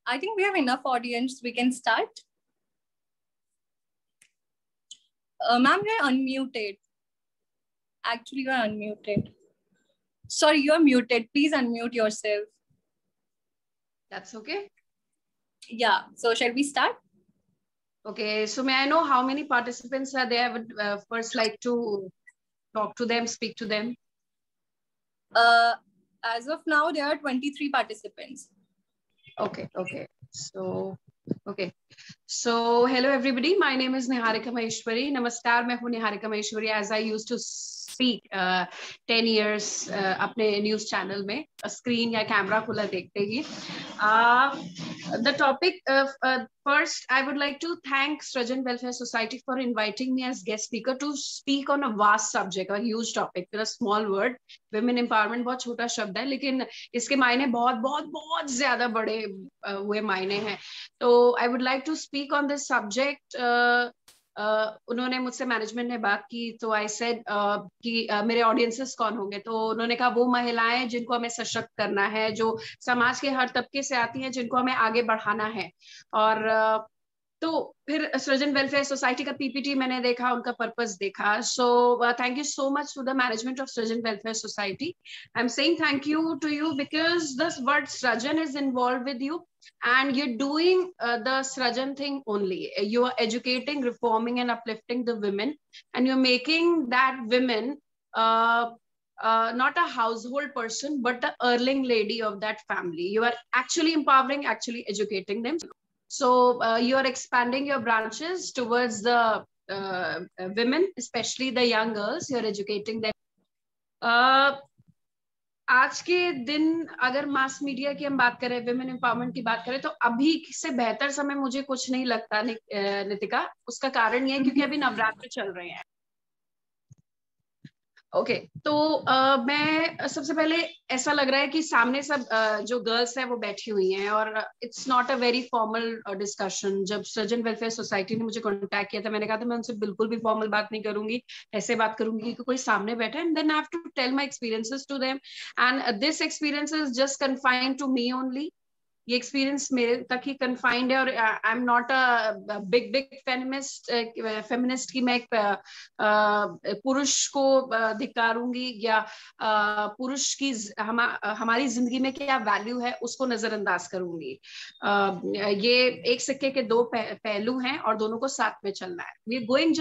I think we have enough audience. We can start. Ma'am, you're unmuted. Actually, you're unmuted. Sorry, you're muted. Please unmute yourself. That's okay. Yeah. So shall we start? Okay. So may I know how many participants are there? I would first like to talk to them, speak to them. As of now, there are 23 participants. Okay. So hello everybody. My name is Niharika Maheshwari. Namaskar. मैं हूँ Niharika Maheshwari. As I used to speak 10 years अपने news channel में screen या camera खुला देखते ही. The topic first, I would like to thank Srajan Welfare Society for inviting me as guest speaker to speak on a vast subject, a huge topic with a small word. Women empowerment बहुत छोटा शब्द है, लेकिन इसके मायने बहुत बहुत बहुत ज्यादा बड़े हुए मायने हैं. तो I would like to speak on this subject. उन्होंने मुझसे मैनेजमेंट ने बात की, तो आई सेड कि मेरे ऑडियंसेस कौन होंगे, तो उन्होंने कहा वो महिलाएं जिनको हमें सशक्त करना है, जो समाज के हर तबके से आती हैं, जिनको हमें आगे बढ़ाना है. और तो फिर सृजन वेलफेयर सोसाइटी का पीपीटी मैंने देखा, उनका पर्पस देखा. So thank you so much to the management of Srijan welfare society. I am saying thank you to you because this word Srijan is involve with you and you're doing the Srajan thing only. You are educating, reforming and uplifting the women, and you're making that women not a household person but the earning lady of that family. You are actually empowering, actually educating them. So you are expanding your branches towards the women, especially the young girls. You're educating them. आज के दिन अगर mass media की हम बात करें, women empowerment की बात करें, तो अभी से बेहतर समय मुझे कुछ नहीं लगता नितिका. उसका कारण ये है क्योंकि अभी नवरात्र चल रहे हैं. ओके, तो मैं सबसे पहले ऐसा लग रहा है कि सामने सब जो गर्ल्स हैं वो बैठी हुई हैं, और it's not a very formal discussion. जब सृजन वेलफेयर सोसाइटी ने मुझे कांटेक्ट किया था, मैंने कहा था मैं उनसे बिल्कुल भी फॉर्मल बात नहीं करूंगी, ऐसे बात करूंगी कि कोई सामने बैठा है, and then I have to tell my experiences to them, and this experience is just confined to me only. ये एक्सपीरियंस मेरे तक ही कन्फाइंड है, और I am not a big feminist की मैं पुरुष को धिक्कारूंगी या पुरुष की हमारी जिंदगी में क्या वैल्यू है उसको नजरअंदाज करूंगी. ये एक सिक्के के दो पहलू हैं और दोनों को साथ में चलना है. We are going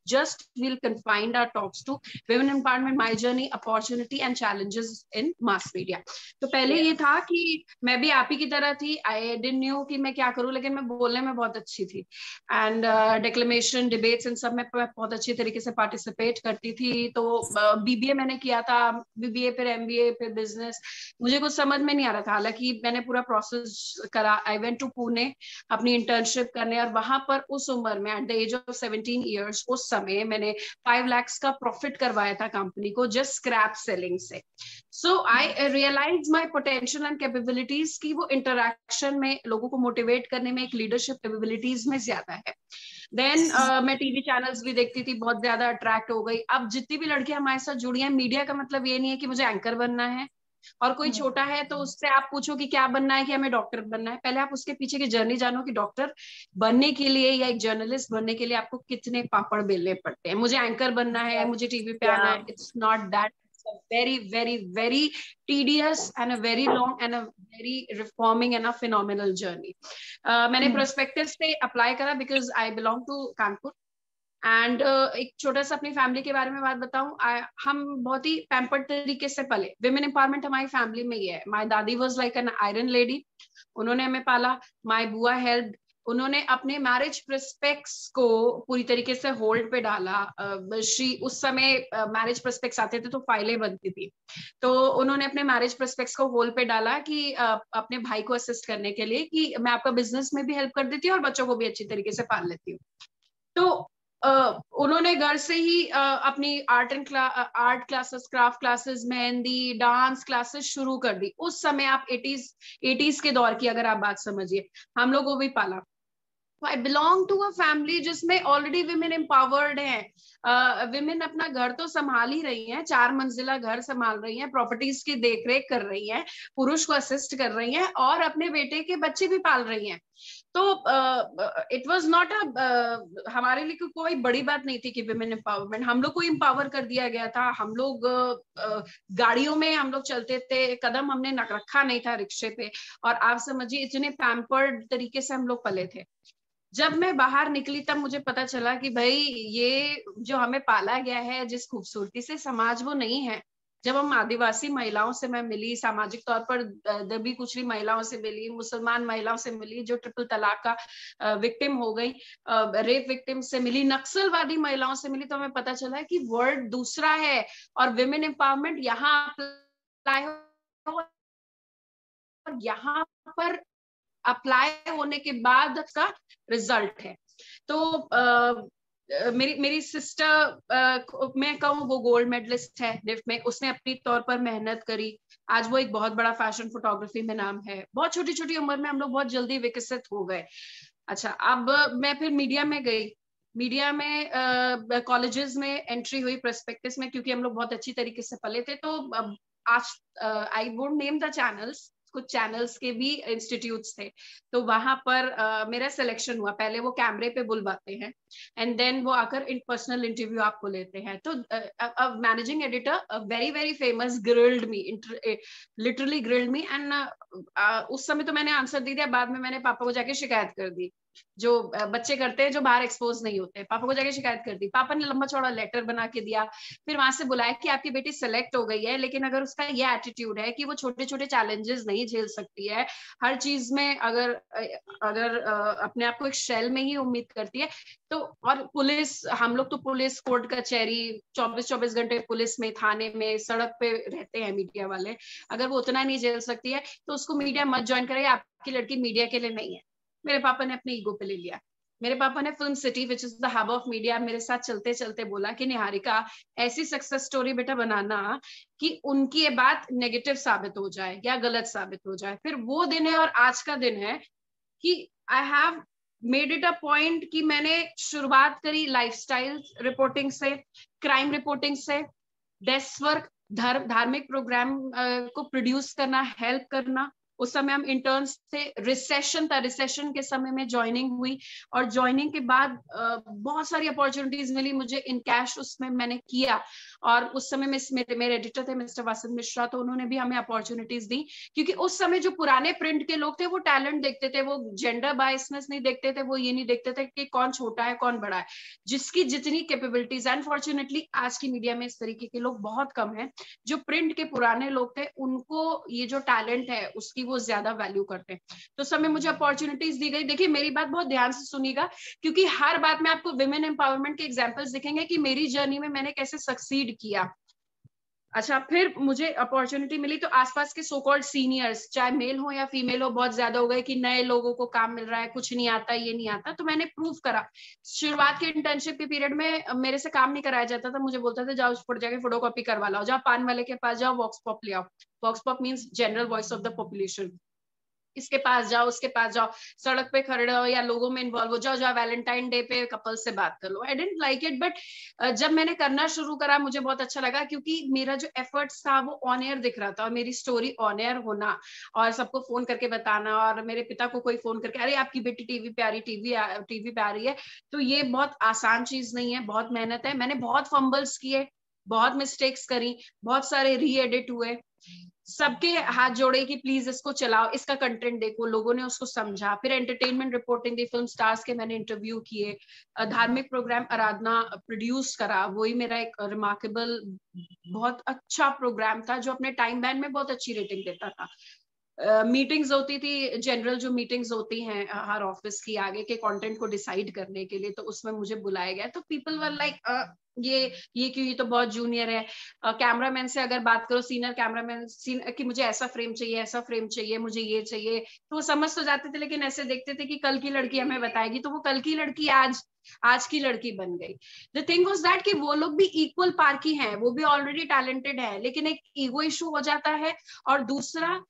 just we'll confine our talks to women empowerment, my journey, opportunity and challenges in mass media. तो पहले ये था कि मैं भी आप ही की तरह थी. आई डिडंट न्यू कि मैं क्या करूं, लेकिन मैं बोलने में बहुत अच्छी थी, एंड डिक्लेमेशन, डिबेट्स, इन सब में बहुत अच्छी तरीके से पार्टिसिपेट करती थी. तो बीबीए मैंने किया था, बीबीए फिर एमबीए फिर बिजनेस. मुझे कुछ समझ में नहीं आ रहा था, हालांकि मैंने पूरा प्रोसेस करा. आई वेंट टू पुणे अपनी इंटर्नशिप करने, और वहां पर उस उम्र में at the age of 17 years उस समय मैंने 5 लाख का प्रॉफिट करवाया था कंपनी को, जस्ट स्क्रैप सेलिंग से. So I realise my potential and capabilities की वो इंटरैक्शन में लोगों को मोटिवेट करने में, एक लीडरशिप कैपेबिलिटीज में ज्यादा है. देन मैं टीवी चैनल्स भी देखती थी, बहुत ज्यादा अट्रैक्ट हो गई. अब जितनी भी लड़कियां हमारे साथ जुड़ी हैं, मीडिया का मतलब ये नहीं है कि मुझे एंकर बनना है, और कोई छोटा है तो उससे आप पूछो कि क्या बनना है, कि हमें डॉक्टर बनना है. पहले आप उसके पीछे की जर्नी जानो कि डॉक्टर बनने के लिए या एक जर्नलिस्ट बनने के लिए आपको कितने पापड़ बेलने पड़ते हैं. मुझे एंकर बनना है, मुझे टीवी पे आना है, it's not that. It's a very tedious and a very long and a very reforming and a phenomenal journey. मैंने प्रोस्पेक्टिव्स पे अप्लाई करा because I belong to Kanpur. And एक छोटा सा अपनी फैमिली के बारे में बात बताऊं, हम बहुत ही पैम्पर्ड तरीके से पले. विमेन एम्पावरमेंट हमारी फैमिली में ही है. माय दादी was like an iron lady, उन्होंने हमें पाला. माय बुआ हेल्प, उन्होंने अपने मैरिज प्रोस्पेक्ट्स को पूरी तरीके से होल्ड पे डाला. उस समय मैरिज प्रोस्पेक्ट्स आते थे तो फाइलें बनती थी, तो उन्होंने अपने मैरिज प्रोस्पेक्ट्स को होल्ड पे डाला कि अपने भाई को असिस्ट करने के लिए, कि मैं आपका बिजनेस में भी हेल्प कर देती हूँ और बच्चों को भी अच्छी तरीके से पाल लेती हूँ. तो उन्होंने घर से ही अपनी art classes, craft classes, mehndi, dance classes शुरू कर दी. उस समय आप 80s के दौर की अगर आप बात समझिए, हम लोग को भी पाला. I belong to a family जिसमें ऑलरेडी विमेन एम्पावर्ड हैं. विमेन अपना घर तो संभाल ही रही हैं, 4 मंजिला घर संभाल रही हैं, प्रॉपर्टीज की देखरेख कर रही हैं, पुरुष को असिस्ट कर रही हैं और अपने बेटे के बच्चे भी पाल रही हैं। तो इट वाज नॉट हमारे लिए कोई बड़ी बात नहीं थी कि विमेन एम्पावरमेंट, हम लोग को एम्पावर कर दिया गया था। हम लोग गाड़ियों में हम लोग चलते थे, कदम हमने रखा नहीं था रिक्शे पे, और आप समझिए इतने पैम्पर्ड तरीके से हम लोग पले थे। जब मैं बाहर निकली तब मुझे पता चला कि भाई ये जो हमें पाला गया है जिस खूबसूरती से, समाज वो नहीं है। जब हम आदिवासी महिलाओं से मैं मिली, सामाजिक तौर पर दबी कुचली महिलाओं से मिली, मुसलमान महिलाओं से मिली जो ट्रिपल तलाक का विक्टिम हो गई, रेप विक्टिम से मिली, नक्सलवादी महिलाओं से मिली, तो हमें पता चला है कि वर्ल्ड दूसरा है और विमेन एम्पावरमेंट यहाँ अप्लाई हो, और यहाँ पर अप्लाई होने के बाद का रिजल्ट है। तो मेरी सिस्टर मैं कहूँ वो गोल्ड मेडलिस्ट है निफ्ट में, उसने अपनी तौर पर मेहनत करी, आज वो एक बहुत बड़ा फैशन फोटोग्राफी में नाम है। बहुत छोटी छोटी उम्र में हम लोग बहुत जल्दी विकसित हो गए। अच्छा, अब मैं फिर मीडिया में गई। मीडिया में कॉलेजेस में एंट्री हुई प्रोस्पेक्टस में, क्योंकि हम लोग बहुत अच्छी तरीके से पले थे। तो आज I won't name the channels, कुछ चैनल्स के भी इंस्टीट्यूट्स थे, तो वहां पर मेरा सिलेक्शन हुआ। पहले वो कैमरे पे बुलवाते हैं एंड देन वो आकर इन पर्सनल इंटरव्यू आपको लेते हैं। तो managing editor very very famous grilled me, literally grilled me, and उस समय तो मैंने आंसर दे दिया, बाद में मैंने पापा को जाके शिकायत कर दी, जो बच्चे करते हैं जो बाहर एक्सपोज नहीं होते। पापा को जाके शिकायत कर दी, पापा ने लंबा चौड़ा लेटर बना के दिया। फिर वहां से बुलाया कि आपकी बेटी सेलेक्ट हो गई है, लेकिन अगर उसका ये एटीट्यूड है कि वो छोटे छोटे चैलेंजेस नहीं झेल सकती है, हर चीज में अगर अपने आप को एक शेल में ही उम्मीद करती है, तो और पुलिस, हम लोग तो पुलिस कोर्ट कचहरी 24-24 घंटे पुलिस में, थाने में, सड़क पे रहते हैं मीडिया वाले, अगर वो उतना नहीं झेल सकती है तो उसको मीडिया मत ज्वाइन करे, आपकी लड़की मीडिया के लिए नहीं है। मेरे पापा ने अपने ईगो पे ले लिया। मेरे पापा ने film city which is the hub of media मेरे साथ चलते चलते बोला कि निहारिका, ऐसी सक्सेस स्टोरी बेटा बनाना कि उनकी ये बात नेगेटिव साबित हो जाए या गलत साबित हो जाए। फिर वो दिन है और आज का दिन है कि I have made it a point कि मैंने शुरुआत करी लाइफस्टाइल रिपोर्टिंग से, क्राइम रिपोर्टिंग से, डेस्क वर्क, धार्मिक प्रोग्राम को प्रोड्यूस करना, हेल्प करना। उस समय हम इंटर्न्स थे, रिसेशन था, रिसेशन के समय में ज्वाइनिंग हुई, और ज्वाइनिंग के बाद बहुत सारी अपॉर्चुनिटीज मिली मुझे इन कैश, उसमें मैंने किया। और उस समय में मेरे एडिटर थे मिस्टर वसंत मिश्रा, तो उन्होंने भी हमें अपॉर्चुनिटीज दी, क्योंकि उस समय जो पुराने प्रिंट के लोग थे वो टैलेंट देखते थे, वो जेंडर बायसनेस नहीं देखते थे, वो ये नहीं देखते थे कि कौन छोटा है कौन बड़ा है, जिसकी जितनी कैपेबिलिटीज। अनफॉर्चुनेटली आज की मीडिया में इस तरीके के लोग बहुत कम है। जो प्रिंट के पुराने लोग थे उनको ये जो टैलेंट है उसकी वो ज्यादा वैल्यू करते हैं। तो समय मुझे अपॉर्चुनिटीज दी गई। देखिए मेरी बात बहुत ध्यान से सुनिएगा, क्योंकि हर बात में आपको विमेन एम्पावरमेंट के एग्जांपल्स दिखेंगे कि मेरी जर्नी में मैंने कैसे सक्सीड किया। अच्छा, फिर मुझे अपॉर्चुनिटी मिली तो आसपास के सो कॉल्ड सीनियर्स, चाहे मेल हो या फीमेल हो, बहुत ज्यादा हो गए कि नए लोगों को काम मिल रहा है, कुछ नहीं आता, ये नहीं आता। तो मैंने प्रूव करा। शुरुआत के इंटर्नशिप के पीरियड में मेरे से काम नहीं कराया जाता था, मुझे बोलता था जाओ जाके फोटोकॉपी करवा लाओ, जाओ पान वाले के पास जाओ वॉक्स पॉप ले आओ। Vox pop means general voice of the population. इसके पास जाओ, उसके पास जाओ, सड़क पे खड़े हो या लोगों में इन्वॉल्व हो जाओ, जाओ वैलेंटाइन डे पे कपल से बात कर लो। I didn't like it, but जब मैंने करना शुरू करा मुझे बहुत अच्छा लगा, क्योंकि मेरा जो एफर्ट्स था वो ऑन एयर दिख रहा था, और मेरी स्टोरी ऑन एयर होना और सबको फोन करके बताना, और मेरे पिता को कोई फोन करके अरे आपकी बेटी टीवी पे आ रही, टीवी पे आ रही है, तो ये बहुत आसान चीज नहीं है, बहुत मेहनत है। मैंने बहुत फंबल्स किए, बहुत मिस्टेक्स करी, बहुत सारे री एडिट हुए, सबके हाथ जोड़े कि प्लीज इसको चलाओ, इसका कंटेंट देखो, लोगों ने उसको समझा। फिर एंटरटेनमेंट रिपोर्टिंग दी, फिल्म स्टार्स के मैंने इंटरव्यू किए, धार्मिक प्रोग्राम आराधना प्रोड्यूस करा, वही मेरा एक रिमार्केबल बहुत अच्छा प्रोग्राम था जो अपने टाइम बैंड में बहुत अच्छी रेटिंग देता था। मीटिंग्स होती थी, जनरल जो मीटिंग्स होती हैं हर ऑफिस की आगे के कंटेंट को डिसाइड करने के लिए, तो उसमें मुझे बुलाया गया। तो पीपल वर लाइक ये क्यों, ये तो बहुत जूनियर है। कैमरामैन से अगर बात करो, सीनियर कैमरामैन कि मुझे ऐसा फ्रेम चाहिए, ऐसा फ्रेम चाहिए, मुझे ये चाहिए, तो वो समझ तो जाते थे, लेकिन ऐसे देखते थे कि कल की लड़की हमें बताएगी, तो वो कल की लड़की आज की लड़की बन गई। द थिंग वाज दैट कि वो लोग भी इक्वल पार की हैं, वो भी ऑलरेडी टैलेंटेड है, लेकिन एक ईगो इशू हो जाता है। और दूसरा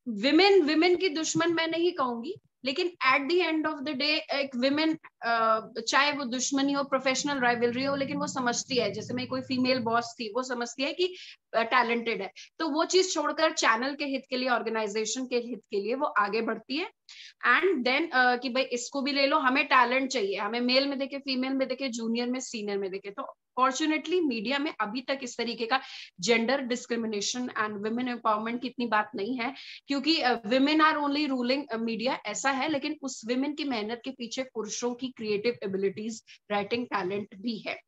विमेन की दुश्मन मैं नहीं कहूंगी, लेकिन at the end of the day एक विमेन, चाहे वो दुश्मनी हो, प्रोफेशनल राइवलरी हो, लेकिन वो समझती है, जैसे मैं कोई फीमेल बॉस थी, वो समझती है कि टैलेंटेड है, तो वो चीज छोड़कर चैनल के हित के लिए, ऑर्गेनाइजेशन के हित के लिए वो आगे बढ़ती है। एंड देन कि भाई इसको भी ले लो, हमें टैलेंट चाहिए, हमें मेल में देखे, फीमेल में देखे, जूनियर में, सीनियर में देखे। तो फॉर्चुनेटली मीडिया में अभी तक इस तरीके का gender discrimination and women empowerment की इतनी बात नहीं है, क्योंकि women are only ruling media, ऐसा है, लेकिन उस विमेन की मेहनत के पीछे पुरुषों की क्रिएटिव एबिलिटीज, राइटिंग टैलेंट भी है।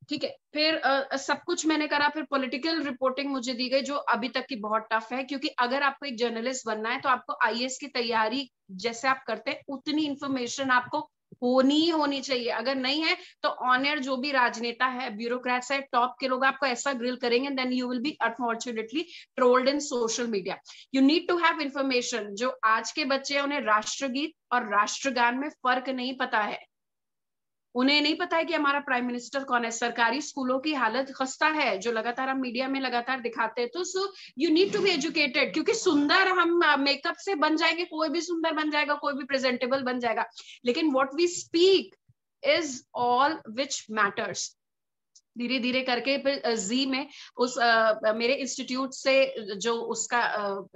ठीक है, फिर सब कुछ मैंने करा, फिर पॉलिटिकल रिपोर्टिंग मुझे दी गई, जो अभी तक की बहुत टफ है, क्योंकि अगर आपको एक जर्नलिस्ट बनना है तो आपको आईएएस की तैयारी जैसे आप करते हैं उतनी इंफॉर्मेशन आपको होनी चाहिए। अगर नहीं है तो ऑन एयर जो भी राजनेता है, ब्यूरोक्रेट्स है, टॉप के लोग आपको ऐसा ग्रिल करेंगे, then you will be unfortunately trolled in social media. You need to have information. जो आज के बच्चे हैं उन्हें राष्ट्रगीत और राष्ट्रगान में फर्क नहीं पता है, उन्हें नहीं पता है कि हमारा प्राइम मिनिस्टर कौन है। सरकारी स्कूलों की हालत खस्ता है, जो लगातार हम मीडिया में लगातार दिखाते हैं। तो so you need to be educated, क्योंकि सुंदर हम मेकअप से बन जाएंगे, कोई भी सुंदर बन जाएगा, कोई भी प्रेजेंटेबल बन जाएगा, लेकिन what we speak is all which matters. धीरे धीरे करके फिर जी में उस मेरे इंस्टीट्यूट से जो उसका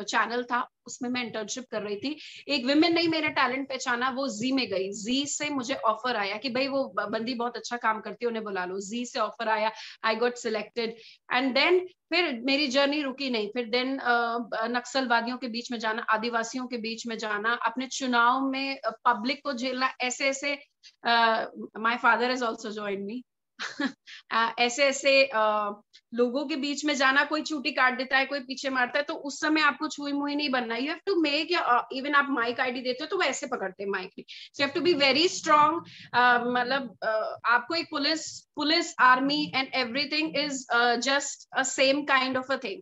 चैनल था, उसमें मैं इंटर्नशिप कर रही थी। एक विमेन ने मेरा टैलेंट पहचाना, वो जी में गई। जी से मुझे ऑफर आया कि भाई वो बंदी बहुत अच्छा काम करती है, उन्हें बुला लो। जी से ऑफर आया, I got selected, and then फिर मेरी जर्नी रुकी नहीं। फिर देन नक्सलवादियों के बीच में जाना, आदिवासियों के बीच में जाना, अपने चुनाव में पब्लिक को झेलना, ऐसे ऐसे। My father has also joined me. ऐसे ऐसे लोगों के बीच में जाना, कोई चूटी काट देता है, कोई पीछे मारता है, तो उस समय आपको छुई मुई नहीं बनना। You have to make, even आप माइक आईडी देते हो तो वो ऐसे पकड़ते हैं माइक नहीं। So you have to be very strong. मतलब आपको एक police army and everything is just a same kind of a thing.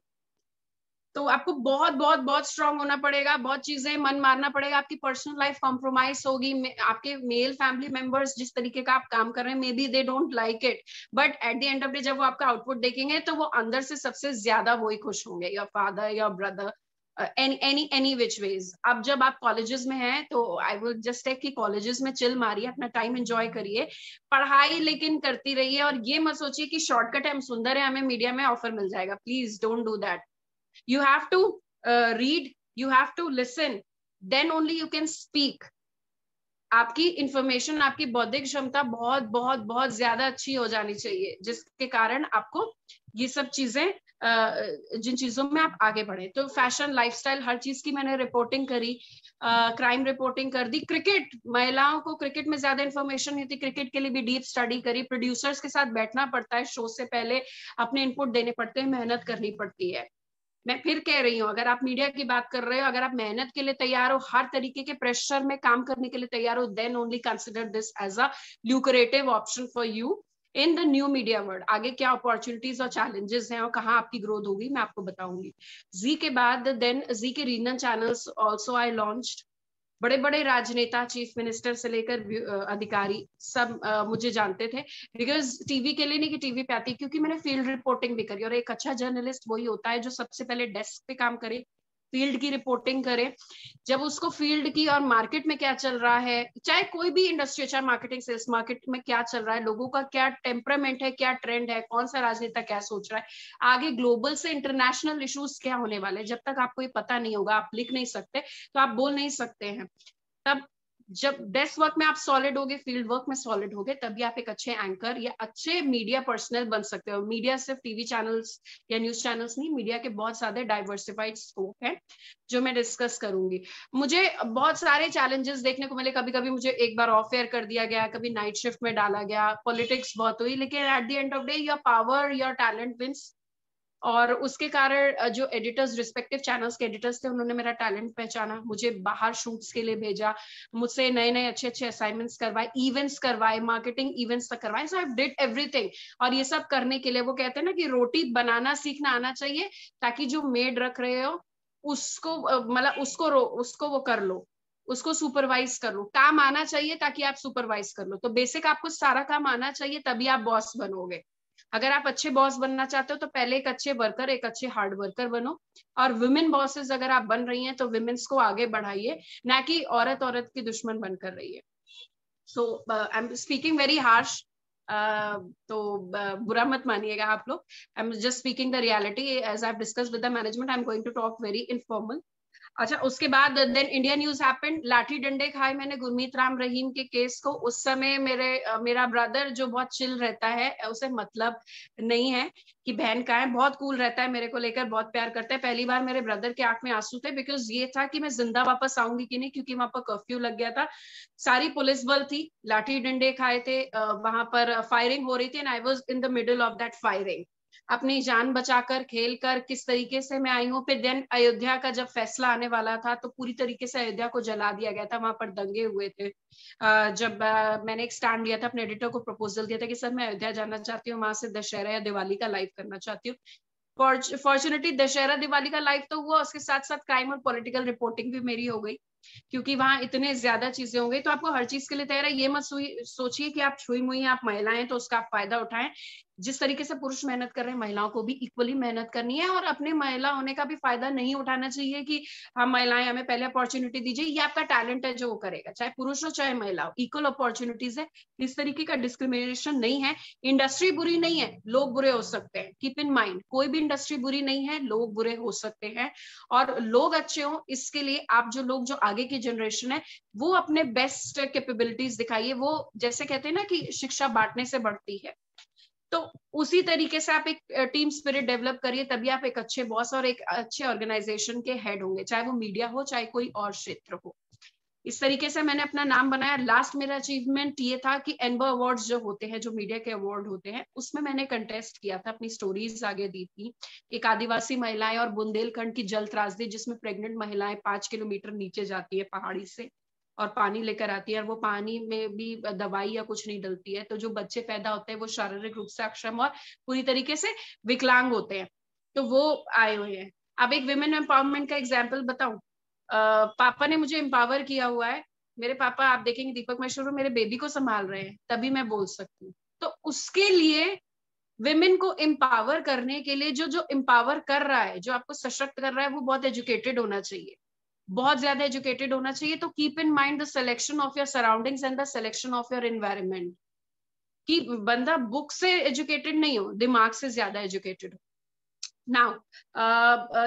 तो आपको बहुत बहुत बहुत स्ट्रांग होना पड़ेगा, बहुत चीजें मन मारना पड़ेगा, आपकी पर्सनल लाइफ कॉम्प्रोमाइज होगी। आपके मेल फैमिली मेंबर्स जिस तरीके का आप काम कर रहे हैं, may be they don't like it, but at the end of day जब वो आपका आउटपुट देखेंगे तो वो अंदर से सबसे ज्यादा वही खुश होंगे, your father, your brother, any which ways. अब जब आप कॉलेजेस में हैं तो आई विल जस्ट टेक कि कॉलेजेस में चिल मारिए, अपना टाइम एंजॉय करिए, पढ़ाई लेकिन करती रहिए, और ये मत सोचिए कि शॉर्टकट है, हम सुंदर है, हमें मीडिया में ऑफर मिल जाएगा। Please don't do that. You have to read, you have to listen, then only you can speak. आपकी इंफॉर्मेशन, आपकी बौद्धिक क्षमता बहुत बहुत बहुत ज्यादा अच्छी हो जानी चाहिए, जिसके कारण आपको ये सब चीजें, जिन चीजों में आप आगे बढ़े। तो फैशन, लाइफस्टाइल, हर चीज की मैंने रिपोर्टिंग करी, क्राइम रिपोर्टिंग कर दी। क्रिकेट, महिलाओं को क्रिकेट में ज्यादा इंफॉर्मेशन नहीं थी, क्रिकेट के लिए भी डीप स्टडी करी। प्रोड्यूसर्स के साथ बैठना पड़ता है, शो से पहले अपने इनपुट देने पड़ते हैं, मेहनत करनी पड़ती है। मैं फिर कह रही हूँ, अगर आप मीडिया की बात कर रहे हो, अगर आप मेहनत के लिए तैयार हो, हर तरीके के प्रेशर में काम करने के लिए तैयार हो, then only consider this as a lucrative option for you in the new media world. आगे क्या अपॉर्चुनिटीज और चैलेंजेस हैं और कहाँ आपकी ग्रोथ होगी, मैं आपको बताऊंगी। जी के बाद देन जी के regional channels also I launched. बड़े बड़े राजनेता, चीफ मिनिस्टर से लेकर अधिकारी सब मुझे जानते थे, बिकॉज टीवी के लिए नहीं कि टीवी पे आती, क्योंकि मैंने फील्ड रिपोर्टिंग भी करी। और एक अच्छा जर्नलिस्ट वही होता है जो सबसे पहले डेस्क पे काम करे, फील्ड की रिपोर्टिंग करे। जब उसको फील्ड की और मार्केट में क्या चल रहा है, चाहे कोई भी इंडस्ट्री, चाहे मार्केटिंग, सेल्स, मार्केट में क्या चल रहा है, लोगों का क्या टेम्परामेंट है, क्या ट्रेंड है, कौन सा राजनेता क्या सोच रहा है, आगे ग्लोबल से इंटरनेशनल इश्यूज क्या होने वाले, जब तक आपको ये पता नहीं होगा, आप लिख नहीं सकते, तो आप बोल नहीं सकते हैं। तब जब डेस्क वर्क में आप सॉलिड होगे, फील्ड वर्क में सॉलिड होगे, तभी आप एक अच्छे एंकर या अच्छे मीडिया पर्सनल बन सकते हो। मीडिया सिर्फ टीवी चैनल्स या न्यूज चैनल्स नहीं, मीडिया के बहुत सारे डाइवर्सिफाइड स्कोप है जो मैं डिस्कस करूंगी। मुझे बहुत सारे चैलेंजेस देखने को मिले, कभी कभी मुझे एक बार ऑफ एयर कर दिया गया, कभी नाइट शिफ्ट में डाला गया, पॉलिटिक्स बहुत हुई, लेकिन at the end of day your power, your talent wins. और उसके कारण जो एडिटर्स, रिस्पेक्टिव चैनल्स के एडिटर्स थे, उन्होंने मेरा टैलेंट पहचाना, मुझे बाहर शूट्स के लिए भेजा, मुझसे नए नए अच्छे अच्छे असाइनमेंट्स करवाए, इवेंट्स करवाए, मार्केटिंग इवेंट्स तक करवाए। सो आई डिड एवरीथिंग। और ये सब करने के लिए वो कहते हैं ना कि रोटी बनाना सीखना आना चाहिए, ताकि जो मेड रख रहे हो उसको मतलब उसको वो कर लो, उसको सुपरवाइज कर लो। काम आना चाहिए ताकि आप सुपरवाइज कर लो। तो बेसिक आपको सारा काम आना चाहिए, तभी आप बॉस बनोगे। अगर आप अच्छे बॉस बनना चाहते हो तो पहले एक अच्छे वर्कर, एक अच्छे हार्ड वर्कर बनो, और वुमेन बॉसेस अगर आप बन रही हैं तो वुमेन्स को आगे बढ़ाइए, ना कि औरत औरत की दुश्मन बनकर रही है। So I am speaking very harsh, तो बुरा मत मानिएगा आप लोग। I am just speaking the reality as I have discussed with the management. I am going to talk very informal. अच्छा, उसके बाद देन इंडिया न्यूज हैपेंड। लाठी डंडे खाए मैंने गुरमीत राम रहीम के केस को। उस समय मेरा ब्रदर जो बहुत चिल रहता है, उसे मतलब नहीं है कि बहन का है, बहुत कूल रहता है, मेरे को लेकर बहुत प्यार करता है। पहली बार मेरे ब्रदर के आंख में आंसू थे, बिकॉज ये था कि मैं जिंदा वापस आऊंगी कि नहीं, क्योंकि वहां पर कर्फ्यू लग गया था, सारी पुलिस बल थी, लाठी डंडे खाए थे, वहां पर फायरिंग हो रही थी, and I was in the middle of that firing. अपनी जान बचाकर खेल कर किस तरीके से मैं आई हूँ। फिर देन अयोध्या का जब फैसला आने वाला था तो पूरी तरीके से अयोध्या को जला दिया गया था, वहां पर दंगे हुए थे। जब मैंने एक स्टैंड लिया था, अपने एडिटर को प्रपोजल दिया था कि सर मैं अयोध्या जाना चाहती हूँ, वहां से दशहरा या दिवाली का लाइव करना चाहती हूँ। फॉर्चुनेटली दशहरा दिवाली का लाइव तो हुआ, उसके साथ साथ क्राइम और पॉलिटिकल रिपोर्टिंग भी मेरी हो गई, क्योंकि वहां इतने ज्यादा चीजें हो गई। तो आपको हर चीज के लिए तैयार है, ये मत सोचिए कि आप छुई मुई आप महिलाएं तो उसका आप फायदा उठाएं। जिस तरीके से पुरुष मेहनत कर रहे हैं, महिलाओं को भी इक्वली मेहनत करनी है, और अपने महिला होने का भी फायदा नहीं उठाना चाहिए कि हम महिलाएं, हमें पहले अपॉर्चुनिटी दीजिए। ये आपका टैलेंट है जो वो करेगा, चाहे पुरुष हो चाहे महिला हो, इक्वल अपॉर्चुनिटीज है। इस तरीके का डिस्क्रिमिनेशन नहीं है। इंडस्ट्री बुरी नहीं है, लोग बुरे हो सकते हैं, कीप इन माइंड, कोई भी इंडस्ट्री बुरी नहीं है, लोग बुरे हो सकते हैं, और लोग अच्छे हो इसके लिए आप जो आगे की जनरेशन है वो अपने बेस्ट कैपेबिलिटीज दिखाइए। वो जैसे कहते हैं ना कि शिक्षा बांटने से बढ़ती है, तो उसी तरीके से आप एक टीम स्पिरिट डेवलप करिए, तभी आप एक अच्छे बॉस और एक अच्छे ऑर्गेनाइजेशन के हेड होंगे, चाहे वो मीडिया हो चाहे कोई और क्षेत्र हो। इस तरीके से मैंने अपना नाम बनाया। लास्ट मेरा अचीवमेंट ये था कि एनबो अवार्ड्स जो होते हैं, जो मीडिया के अवार्ड होते हैं, उसमें मैंने कंटेस्ट किया था, अपनी स्टोरीज आगे दी थी। एक आदिवासी महिलाएं और बुंदेलखंड की जल त्रासदी, जिसमें प्रेग्नेंट महिलाएं 5 किलोमीटर नीचे जाती है पहाड़ी से और पानी लेकर आती है, और वो पानी में भी दवाई या कुछ नहीं डलती है, तो जो बच्चे पैदा होते हैं वो शारीरिक रूप से अक्षम और पूरी तरीके से विकलांग होते हैं, तो वो आए हुए हैं। अब एक विमेन एम्पावरमेंट का एग्जाम्पल बताऊं, पापा ने मुझे एम्पावर किया हुआ है। मेरे पापा, आप देखेंगे दीपक मशहूर मेरे बेबी को संभाल रहे हैं, तभी मैं बोल सकती हूँ। तो उसके लिए विमेन को एम्पावर करने के लिए जो एम्पावर कर रहा है, जो आपको सशक्त कर रहा है, वो बहुत एजुकेटेड होना चाहिए, बहुत ज्यादा एजुकेटेड होना चाहिए। तो keep in mind the selection of your surroundings and the selection of your environment, कि बंदा बुक से एजुकेटेड नहीं हो, दिमाग से ज्यादा एजुकेटेड हो। नाउ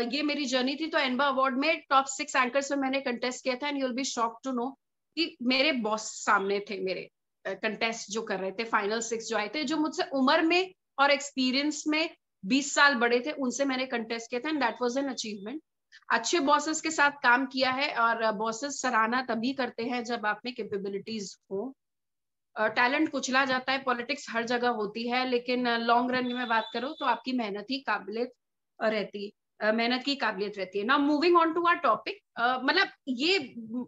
ये मेरी जर्नी थी। तो एनबा अवार्ड में टॉप 6 एंकर्स में मैंने कंटेस्ट किया था, and you will be shock to know कि मेरे बॉस सामने थे, मेरे कंटेस्ट जो कर रहे थे, फाइनल 6 जो आए थे, जो मुझसे उम्र में और एक्सपीरियंस में 20 साल बड़े थे, उनसे मैंने कंटेस्ट किया था, and that was an achievement. अच्छे बॉसेस के साथ काम किया है, और बॉसेस सराहना तभी करते हैं जब आप में कैपेबिलिटीज हो। टैलेंट कुचला जाता है, पॉलिटिक्स हर जगह होती है, लेकिन लॉन्ग रन में बात करो तो आपकी मेहनत ही काबिलियत रहती है, मेहनत की काबिलियत रहती है। Now moving on to our topic, मतलब ये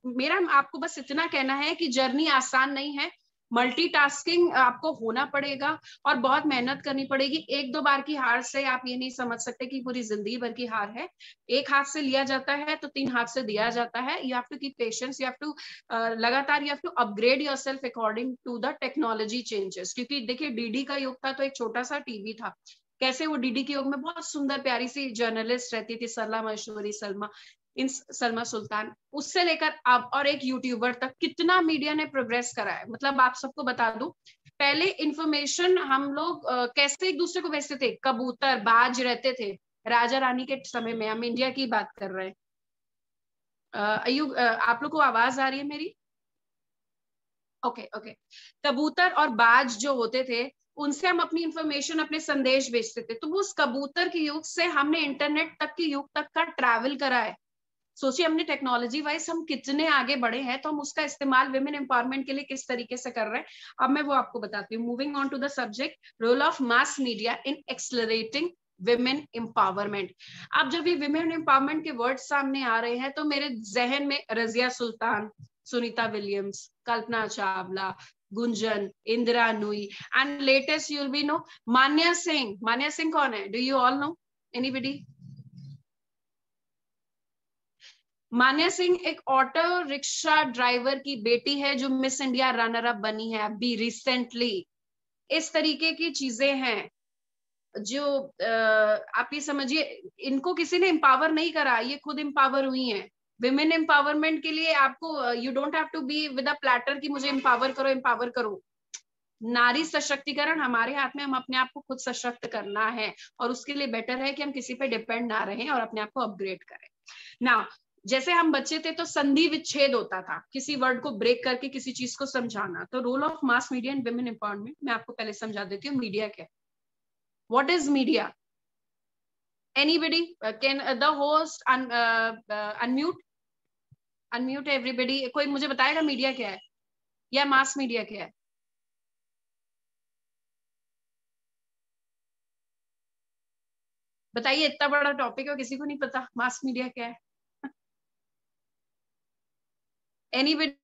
मेरा आपको बस इतना कहना है कि जर्नी आसान नहीं है, मल्टीटास्किंग आपको होना पड़ेगा और बहुत मेहनत करनी पड़ेगी। एक दो बार की हार से आप ये नहीं समझ सकते कि पूरी जिंदगी भर की हार है। एक हाथ से लिया जाता है तो 3 हाथ से दिया जाता है। You have to keep patience, you have to लगातार you have to upgrade yourself according to the technology changes. क्योंकि देखिए डीडी का युग था तो एक छोटा सा टीवी था, कैसे वो डीडी के युग में बहुत सुंदर प्यारी सी जर्नलिस्ट रहती थी, सरमा मशहूरी, सलमा सुल्तान, उससे लेकर अब और एक यूट्यूबर तक कितना मीडिया ने प्रोग्रेस करा है। मतलब आप सबको बता दूं, पहले इंफॉर्मेशन हम लोग कैसे एक दूसरे को भेजते थे, कबूतर बाज रहते थे राजा रानी के समय में, हम इंडिया की बात कर रहे हैं। आप लोग को आवाज आ रही है मेरी? Okay okay. कबूतर और बाज जो होते थे, उनसे हम अपनी इंफॉर्मेशन, अपने संदेश भेजते थे। तो वो उस कबूतर के युग से हमने इंटरनेट तक के युग तक का ट्रैवल करा है। सोचिए हमने टेक्नोलॉजी वाइज हम कितने आगे बढ़े हैं, तो हम उसका इस्तेमाल विमेन एम्पावरमेंट के लिए किस तरीके से कर रहे हैं, अब मैं वो आपको बताती हूँ। Moving on to the subject, role of mass media in accelerating women empowerment. अब जब ये विमेन एम्पावरमेंट के वर्ड सामने आ रहे हैं तो मेरे जहन में Razia Sultan, Sunita Williams, Kalpana Chawla, Gunjan, Indra Nooyi, and latest you will be know Manya Singh. Manya Singh कौन है? Do you all know? Anybody? Manya Singh एक ऑटो रिक्शा ड्राइवर की बेटी है जो मिस इंडिया रनर अप बनी है अभी रिसेंटली। इस तरीके की चीजें हैं। जो आप ये समझिए, इनको किसी ने एम्पावर नहीं करा, ये खुद एम्पावर हुई हैं। विमेन एम्पावरमेंट के लिए आपको you don't have to be with a platter कि मुझे एम्पावर करो एम्पावर करो। नारी सशक्तिकरण हमारे हाथ में, हम अपने आप को खुद सशक्त करना है, और उसके लिए बेटर है कि हम किसी पे डिपेंड ना रहें और अपने आप को अपग्रेड करें ना। जैसे हम बच्चे थे तो संधि विच्छेद होता था, किसी वर्ड को ब्रेक करके किसी चीज को समझाना। तो role of mass media in women empowerment मैं आपको पहले समझा देती हूँ। मीडिया क्या है? What is media? Anybody can the host unmute everybody. कोई मुझे बताएगा मीडिया क्या है या मास मीडिया क्या है? बताइए, इतना बड़ा टॉपिक है, किसी को नहीं पता मास मीडिया क्या है? Anybody?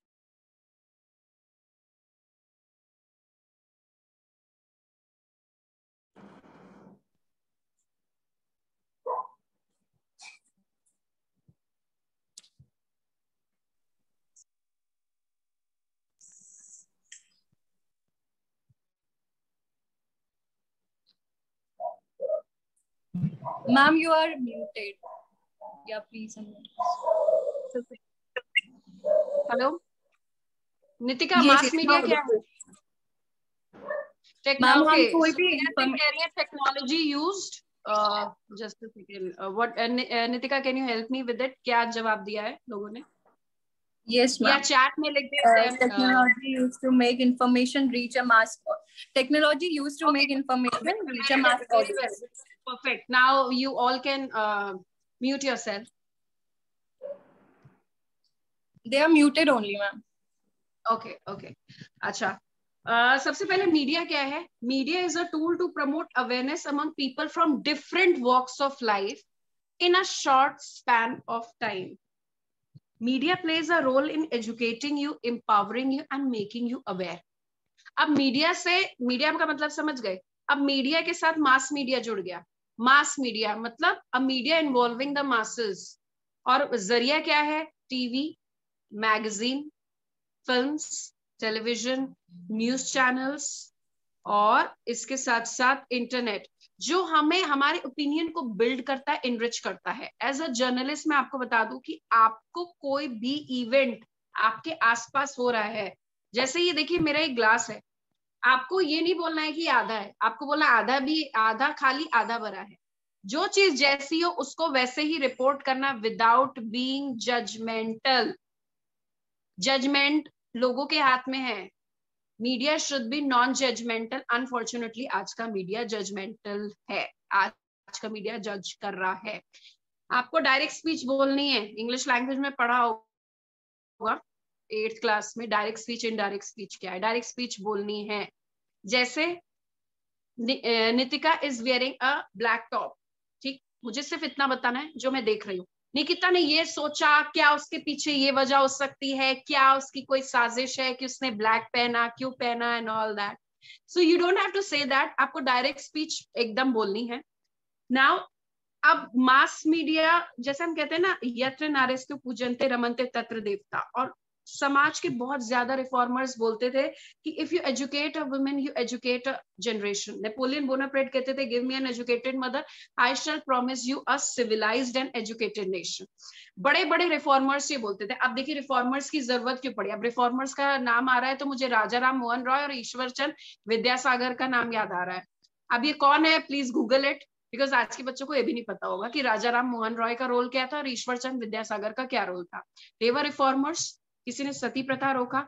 Ma'am, you are muted. Yeah, please unmute. Hello Nitika, Yes, mass yes, media now क्या है? मैम हम ओके, कोई सो भी कह रही है technology used. Just a second, what Nitika, can you help me with it? क्या जवाब दिया है लोगों ने? yes या ma'am, चैट में लिख देते हैं? technology used to make information reach a mass, technology used to make information reach a mass audience. Perfect. Now you all can mute yourself. They are muted only ma'am. Okay, okay. अच्छा, सबसे पहले media क्या है? Media is a tool to promote awareness among people from different walks of life in a short span of time. Media plays a role in educating you, empowering you and making you aware. अब media से, media का मतलब समझ गए? अब media के साथ mass media जुड़ गया। मास मीडिया मतलब a media involving the masses, और जरिया क्या है? TV, magazine, films, television, news channels, और इसके साथ साथ इंटरनेट, जो हमें हमारे ओपिनियन को बिल्ड करता है, इनरिच करता है। एज अ जर्नलिस्ट मैं आपको बता दूं कि आपको कोई भी इवेंट आपके आसपास हो रहा है, जैसे ये देखिए मेरा एक ग्लास है, आपको ये नहीं बोलना है कि आधा है, आपको बोलना आधा भी, आधा खाली आधा भरा है। जो चीज जैसी हो उसको वैसे ही रिपोर्ट करना विदाउट बीइंग जजमेंटल। जजमेंट लोगों के हाथ में है। Media should be non judgemental. Unfortunately आज का मीडिया जजमेंटल है, आज का मीडिया जज कर रहा है। आपको डायरेक्ट स्पीच बोलनी है, इंग्लिश लैंग्वेज में पढ़ा होगा 8th क्लास में, डायरेक्ट स्पीच इनडायरेक्ट स्पीच क्या है। डायरेक्ट स्पीच बोलनी है, जैसे Nitika is wearing a black top, ठीक, मुझे सिर्फ इतना बताना है जो मैं देख रही हूँ। निकिता ने ये सोचा, क्या उसके पीछे ये वजह हो सकती है, क्या उसकी कोई साजिश है कि उसने ब्लैक पहना, क्यों पहना, and all that. So you don't have to say that, आपको डायरेक्ट स्पीच एकदम बोलनी है। नाउ अब मास मीडिया, जैसे हम कहते हैं ना, यत्र नारेस्तु पूजन्ते रमन्ते तत्र देवता, और समाज के बहुत ज्यादा रिफॉर्मर्स बोलते थे कि if you educate a women you educate a generation. Napoleon Bonaparte कहते थे, give me an educated mother I shall promise you a civilised and educated nation. बड़े बड़े रिफॉर्मर्स ये बोलते थे। अब देखिए रिफॉर्मर्स की जरूरत क्यों पड़ी? अब रिफॉर्मर्स का नाम आ रहा है तो मुझे राजा राम मोहन रॉय और ईश्वर चंद विद्यासागर का नाम याद आ रहा है। अब ये कौन है? प्लीज गूगल इट, बिकॉज आज के बच्चों को ये भी नहीं पता होगा कि राजा राम मोहन रॉय का रोल क्या था और ईश्वर चंद विद्यासागर का क्या रोल था। दे वर रिफॉर्मर्स। किसी ने सती प्रथा रोका,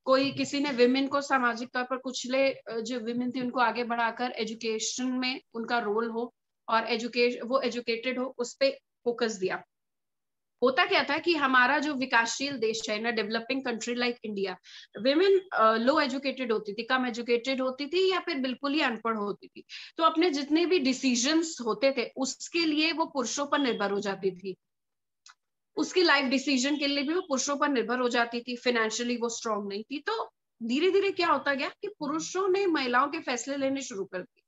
कोई किसी ने विमेन को सामाजिक तौर पर कुचले, जो विमेन थी उनको आगे बढ़ाकर एजुकेशन में उनका रोल हो और वो एजुकेटेड हो, उस पर फोकस दिया। होता क्या था कि हमारा जो विकासशील देश है ना, developing country like India, women low educated होती थी, कम एजुकेटेड होती थी, या फिर बिल्कुल ही अनपढ़ होती थी। तो अपने जितने भी डिसीजंस होते थे उसके लिए वो पुरुषों पर निर्भर हो जाती थी। उसकी लाइफ डिसीजन के लिए भी वो पुरुषों पर निर्भर हो जाती थी। फाइनेंशियली वो स्ट्रांग नहीं थी। तो धीरे धीरे क्या होता गया कि पुरुषों ने महिलाओं के फैसले लेने शुरू कर दिए।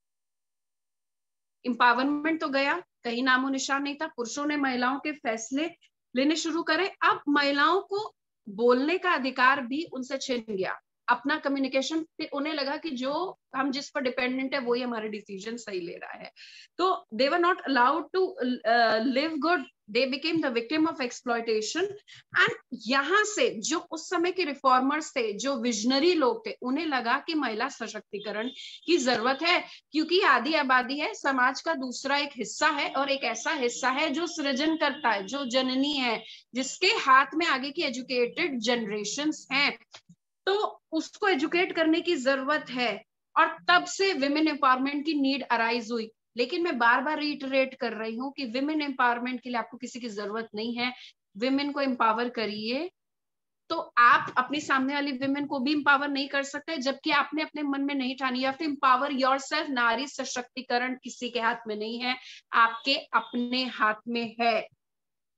एम्पावरमेंट तो गया, कहीं नामो निशान नहीं था। पुरुषों ने महिलाओं के फैसले लेने शुरू करे। अब महिलाओं को बोलने का अधिकार भी उनसे छिन गया। अपना कम्युनिकेशन, फिर उन्हें लगा कि जो हम जिस पर डिपेंडेंट है वही हमारे डिसीजन सही ले रहा है। तो they were not allowed to live good, they became the victim of exploitation. And यहाँ से जो उस समय के रिफॉर्मर्स थे, जो विजनरी लोग थे, उन्हें लगा कि महिला सशक्तिकरण की जरूरत है, क्योंकि आधी आबादी है, समाज का दूसरा एक हिस्सा है, और एक ऐसा हिस्सा है जो सृजन करता है, जो जननी है, जिसके हाथ में आगे की एजुकेटेड जनरेशंस हैं, तो उसको एजुकेट करने की जरूरत है। और तब से विमेन एम्पावरमेंट की नीड अराइज हुई। लेकिन मैं बार बार रिटरेट कर रही हूँ कि विमेन एम्पावरमेंट के लिए आपको किसी की जरूरत नहीं है। विमेन को एम्पावर करिए, तो आप अपनी सामने वाली विमेन को भी एम्पावर नहीं कर सकते जबकि आपने अपने मन में नहीं ठानी। You have to empower yourself. नारी सशक्तिकरण किसी के हाथ में नहीं है, आपके अपने हाथ में है।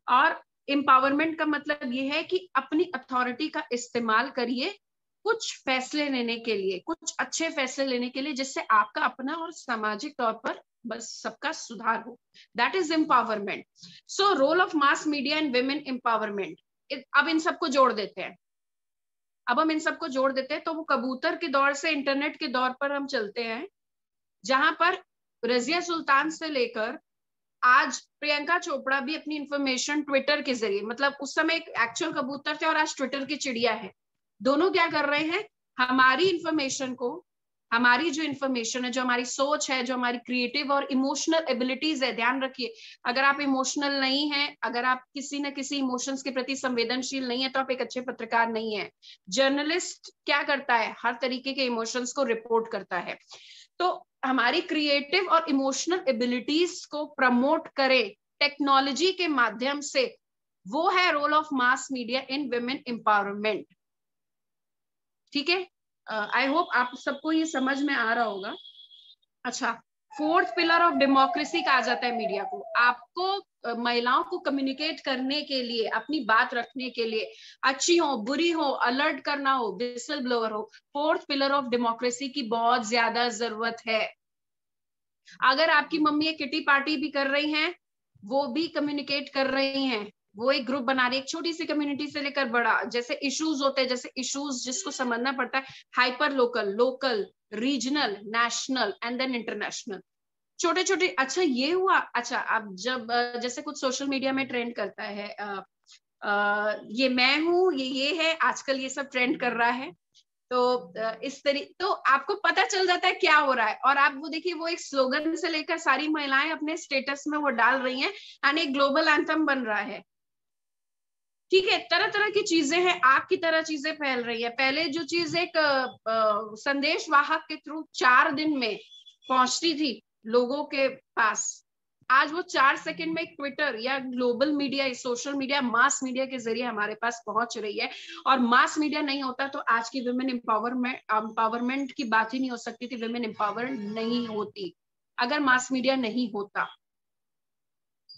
और एम्पावरमेंट का मतलब ये है कि अपनी अथॉरिटी का इस्तेमाल करिए कुछ फैसले लेने के लिए, कुछ अच्छे फैसले लेने के लिए, जिससे आपका अपना और सामाजिक तौर पर बस सबका सुधार हो। That is empowerment. So role of mass media and women empowerment. अब इन सबको जोड़ देते हैं, तो वो कबूतर के दौर से इंटरनेट के दौर पर हम चलते हैं, जहां पर रजिया सुल्तान से लेकर आज प्रियंका चोपड़ा भी अपनी इंफॉर्मेशन ट्विटर के जरिए, मतलब उस समय एक एक्चुअल कबूतर थे और आज ट्विटर की चिड़िया है, दोनों क्या कर रहे हैं, हमारी इंफॉर्मेशन को, हमारी जो इंफॉर्मेशन है, जो हमारी सोच है, जो हमारी क्रिएटिव और इमोशनल एबिलिटीज है, ध्यान रखिए, अगर आप इमोशनल नहीं हैं, अगर आप किसी न किसी इमोशंस के प्रति संवेदनशील नहीं है, तो आप एक अच्छे पत्रकार नहीं है। जर्नलिस्ट क्या करता है, हर तरीके के इमोशंस को रिपोर्ट करता है। तो हमारी क्रिएटिव और इमोशनल एबिलिटीज को प्रमोट करें टेक्नोलॉजी के माध्यम से, वो है role of mass media in women empowerment. ठीक है, आई होप आप सबको ये समझ में आ रहा होगा। अच्छा, फोर्थ पिलर ऑफ डेमोक्रेसी कहा जाता है मीडिया को। आपको महिलाओं को कम्युनिकेट करने के लिए, अपनी बात रखने के लिए, अच्छी हो बुरी हो, अलर्ट करना हो, विसल ब्लोअर हो, फोर्थ पिलर ऑफ डेमोक्रेसी की बहुत ज्यादा जरूरत है। अगर आपकी मम्मी एक किटी पार्टी भी कर रही हैं, वो भी कम्युनिकेट कर रही हैं, वो एक ग्रुप बना रही है, एक छोटी सी कम्युनिटी से लेकर बड़ा, जैसे इश्यूज होते हैं, जैसे इश्यूज जिसको समझना पड़ता है, hyper local, local, regional, national and then international, छोटे छोटे। अच्छा ये हुआ, अच्छा अब जब जैसे कुछ सोशल मीडिया में ट्रेंड करता है, ये मैं हूँ, ये है, आजकल ये सब ट्रेंड कर रहा है, तो इस तरीके तो आपको पता चल जाता है क्या हो रहा है। और आप वो देखिए, वो एक स्लोगन से लेकर सारी महिलाएं अपने स्टेटस में वो डाल रही हैं, एंड एक ग्लोबल एंथम बन रहा है। ठीक है, तरह तरह की चीजें हैं, आग की तरह चीजें फैल रही है। पहले जो चीज एक संदेश वाहक के थ्रू 4 दिन में पहुंचती थी लोगों के पास, आज वो 4 सेकंड में एक ट्विटर या global media, social media, mass media के जरिए हमारे पास पहुंच रही है। और मास मीडिया नहीं होता तो आज की विमेन एम्पावरमेंट की बात ही नहीं हो सकती थी, विमेन एम्पावर नहीं होती अगर मास मीडिया नहीं होता।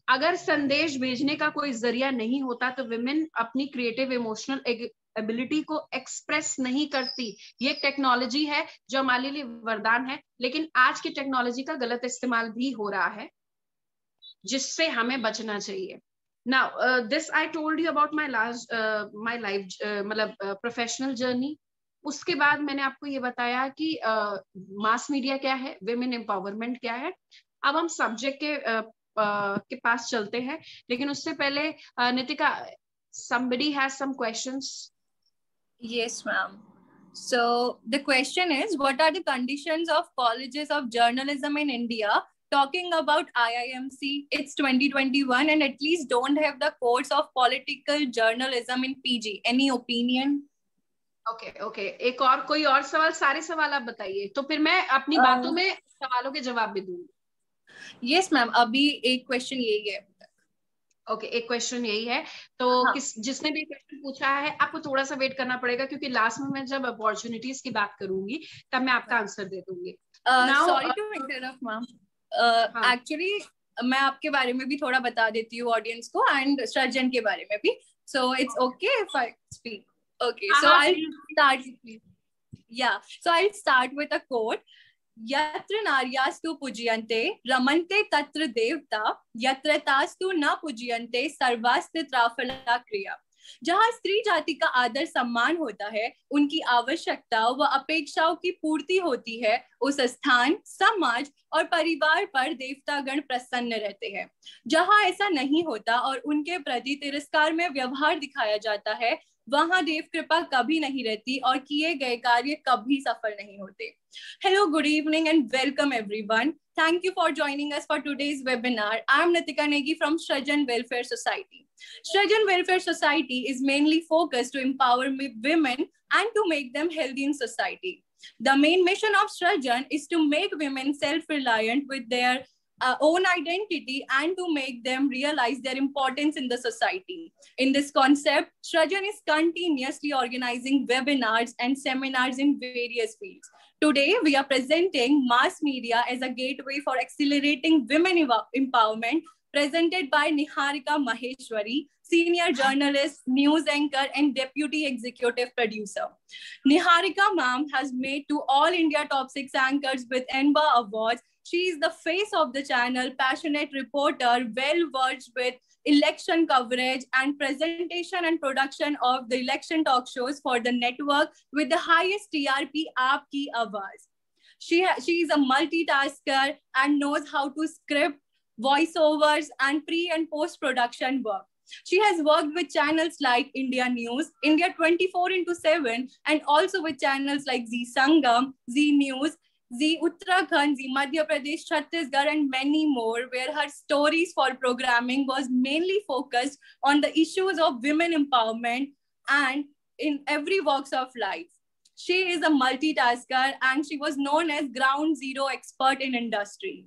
अगर संदेश भेजने का कोई जरिया नहीं होता तो विमेन अपनी क्रिएटिव इमोशनल एबिलिटी को एक्सप्रेस नहीं करती। ये टेक्नोलॉजी है जो हमारे लिए वरदान है, लेकिन आज की टेक्नोलॉजी का गलत इस्तेमाल भी हो रहा है, जिससे हमें बचना चाहिए। Now this I told you about my life, मतलब प्रोफेशनल जर्नी। उसके बाद मैंने आपको ये बताया कि मास मीडिया क्या है, विमेन एम्पावरमेंट क्या है। अब हम सब्जेक्ट के पास चलते हैं, लेकिन उससे पहले Nitika, somebody has some questions? Yes, ma'am. So the question is, what are the conditions of colleges of journalism in India? Talking about IIMC, it's 2021 and at least don't have the course of political journalism in PG. Any opinion? Okay. एक और कोई और सवाल? सारे सवाल आप बताइए, तो फिर मैं अपनी बातों में सवालों के जवाब भी दूंगी। यस मैम, अभी एक क्वेश्चन यही है। ओके, एक क्वेश्चन यही है, तो जिसने भी क्वेश्चन पूछा है आपको थोड़ा सा वेट करना पड़ेगा, क्योंकि लास्ट में मैं जब अपॉर्चुनिटीज की बात करूंगी तब मैं आपका आंसर दे दूंगी। Sorry to interrupt ma'am, actually मैं आपके बारे में भी थोड़ा बता देती हूँ ऑडियंस को, एंड सृजन के बारे में भी। So it's okay if I speak? Okay, so I start with a quote. यत्र नार्यास्तु पूज्यन्ते रमन्ते तत्र देवता, यत्र तास्तु न पूज्यन्ते सर्वास्ति त्राफला क्रिया। जहां स्त्री जाति का आदर सम्मान होता है, उनकी आवश्यकता व अपेक्षाओं की पूर्ति होती है, उस स्थान, समाज और परिवार पर देवतागण प्रसन्न रहते हैं। जहां ऐसा नहीं होता और उनके प्रति तिरस्कार में व्यवहार दिखाया जाता है, वहां देव कृपा कभी नहीं रहती और किए गए कार्य कभी सफल नहीं होते। Hello, good evening and welcome everyone. Thank you for joining us for today's webinar. I am Nitika Negi from Shrajan Welfare Society. Shrajan Welfare Society is mainly focused to empower women and to make them healthy in society. The main mission of Shrajan is to make women self-reliant with their own identity and to make them realize their importance in the society. In this concept, Shrajan is continuously organizing webinars and seminars in various fields. Today, we are presenting mass media as a gateway for accelerating women empowerment, presented by Niharika Maheshwari, senior journalist, news anchor, and deputy executive producer. Niharika ma'am has made to all India top 6 anchors with ENBA awards. She is the face of the channel, passionate reporter, well-versed with election coverage and presentation and production of the election talk shows for the network with the highest TRP, Aapki Awaaz. She is a multitasker and knows how to script, voiceovers, and pre and post-production work. She has worked with channels like India News, India 24/7, and also with channels like Zee Sangam, Zee News, Zee Uttarakhand, Zee Madhya Pradesh, Chhattisgarh, and many more, where her stories for programming was mainly focused on the issues of women empowerment and in every walks of life. She is a multitasker and she was known as ground zero expert in industry.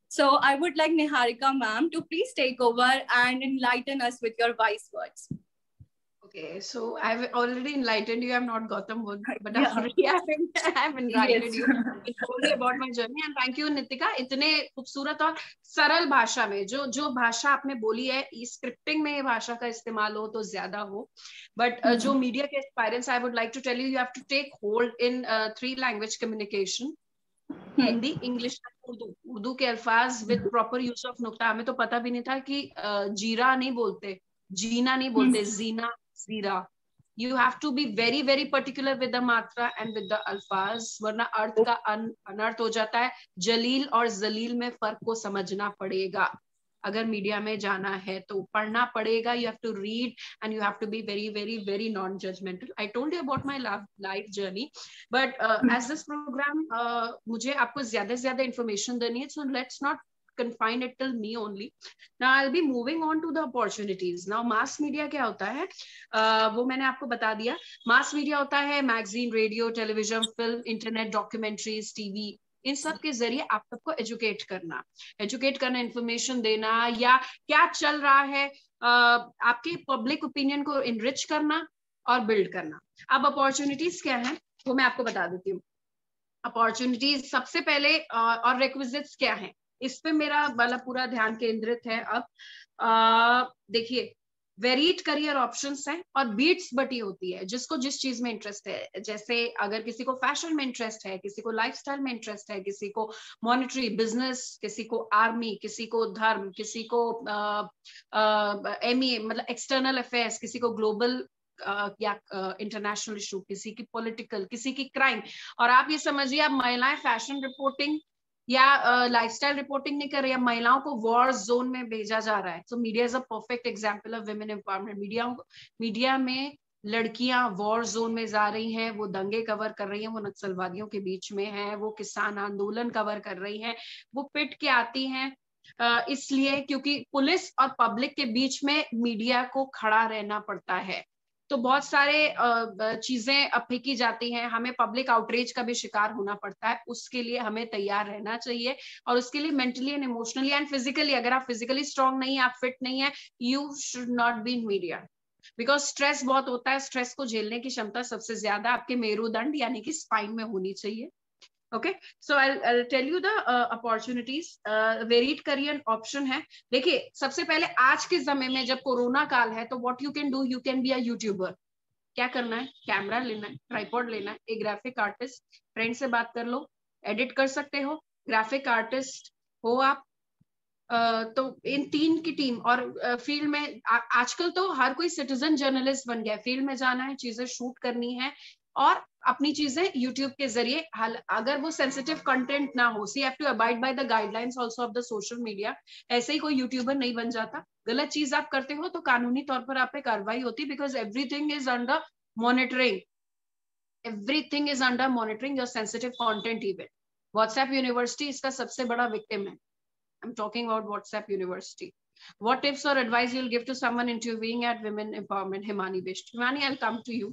So I would like Niharika ma'am to please take over and enlighten us with your wise words. Okay, so I've already enlightened you. I'm not Gautam Buddha, but Yeah. already I've enlightened Yes. you. Told you about my journey, and thank you, Nitika. इतने खूबसूरत और सरल भाषा में जो भाषा आपने बोली है, स्क्रिप्टिंग में ये भाषा का इस्तेमाल हो तो ज्यादा हो, but जो मीडिया के aspirants, I would like to tell you, you have to take hold in 3 language communication. Hindi, English, Urdu के अल्फाज विद प्रॉपर यूज ऑफ नुक्ता. हमें तो पता भी नहीं था कि जीरा नहीं बोलते, जीना नहीं बोलते, जीना, जीरा. You have to be very very particular with the matra and with the alfaz, वरना अर्थ का अनर्थ हो जाता है. जलील और जलील में फर्क को समझना पड़ेगा. अगर मीडिया में जाना है तो पढ़ना पड़ेगा. You have to read and you have to be very very very non-judgmental. I told you about my life journey, but as this program मुझे आपको ज्यादा से ज्यादा information देनी है, so let's not confine it till me only. Now I'll be moving on to the opportunities. Now mass media क्या होता है, वो मैंने आपको बता दिया. Mass media होता है magazine, radio, television, film, internet, documentaries, TV, इन सब के जरिए आप सबको एजुकेट करना, इंफॉर्मेशन देना, या क्या चल रहा है आपके पब्लिक ओपिनियन को इनरिच करना और बिल्ड करना. अब अपॉर्चुनिटीज क्या है वो मैं आपको बता देती हूँ. अपॉर्चुनिटीज सबसे पहले और रिक्विजिट्स क्या है, इस पे मेरा वाला पूरा ध्यान केंद्रित है. अब देखिए, वेरीड करियर ऑप्शंस हैं और बीट्स बटी होती है जिसको जिस चीज में इंटरेस्ट है. जैसे अगर किसी को फैशन में इंटरेस्ट है, किसी को लाइफस्टाइल में इंटरेस्ट है, किसी को मॉनेटरी, बिजनेस, किसी को आर्मी, किसी को धर्म, किसी को एमई मतलब एक्सटर्नल अफेयर्स, किसी को ग्लोबल या इंटरनेशनल इशू, किसी की पॉलिटिकल, किसी की क्राइम. और आप ये समझिए, आप महिलाएं फैशन रिपोर्टिंग या लाइफस्टाइल रिपोर्टिंग नहीं कर रही है, महिलाओं को वॉर जोन में भेजा जा रहा है. So media is a perfect example of women empowerment. Media में लड़कियां वॉर जोन में जा रही हैं, वो दंगे कवर कर रही हैं, वो नक्सलवादियों के बीच में है, वो किसान आंदोलन कवर कर रही हैं, वो पिट के आती हैं, इसलिए क्योंकि पुलिस और पब्लिक के बीच में मीडिया को खड़ा रहना पड़ता है. तो बहुत सारे चीजें फेंकी जाती हैं, हमें पब्लिक आउटरीच का भी शिकार होना पड़ता है. उसके लिए हमें तैयार रहना चाहिए, और उसके लिए mentally and emotionally and physically, अगर आप फिजिकली स्ट्रांग नहीं है, आप फिट नहीं है, you should not be in media, because stress बहुत होता है. स्ट्रेस को झेलने की क्षमता सबसे ज्यादा आपके मेरुदंड यानी कि स्पाइन में होनी चाहिए. Okay, so I'll tell you the opportunities. Varied career option है. देखिए, सबसे पहले आज के समय में जब कोरोना काल है, तो what you can do, you can be a YouTuber. क्या करना है, कैमरा लेना है, ट्राइपॉड लेना है, एक ग्राफिक आर्टिस्ट, फ्रेंड से बात कर लो, एडिट कर सकते हो, ग्राफिक आर्टिस्ट हो आप, तो इन 3 की टीम और फील्ड में आजकल तो हर कोई सिटीजन जर्नलिस्ट बन गया है, फील्ड में जाना है, चीजें शूट करनी है और अपनी चीजें यूट्यूब के जरिए, अगर वो सेंसिटिव कंटेंट ना हो, see have to abide by the guidelines also of the social media. ऐसे ही कोई यूट्यूबर नहीं बन जाता, गलत चीज आप करते हो तो कानूनी तौर पर आप पे कार्रवाई होती, because everything is under monitoring, everything is under monitoring, your sensitive content even. WhatsApp university इसका सबसे बड़ा विक्टिम है। I'm talking about WhatsApp University. What tips or advice you'll give to someone interviewing at Women Empowerment? Himani Bisht. Himani, I'll come to you.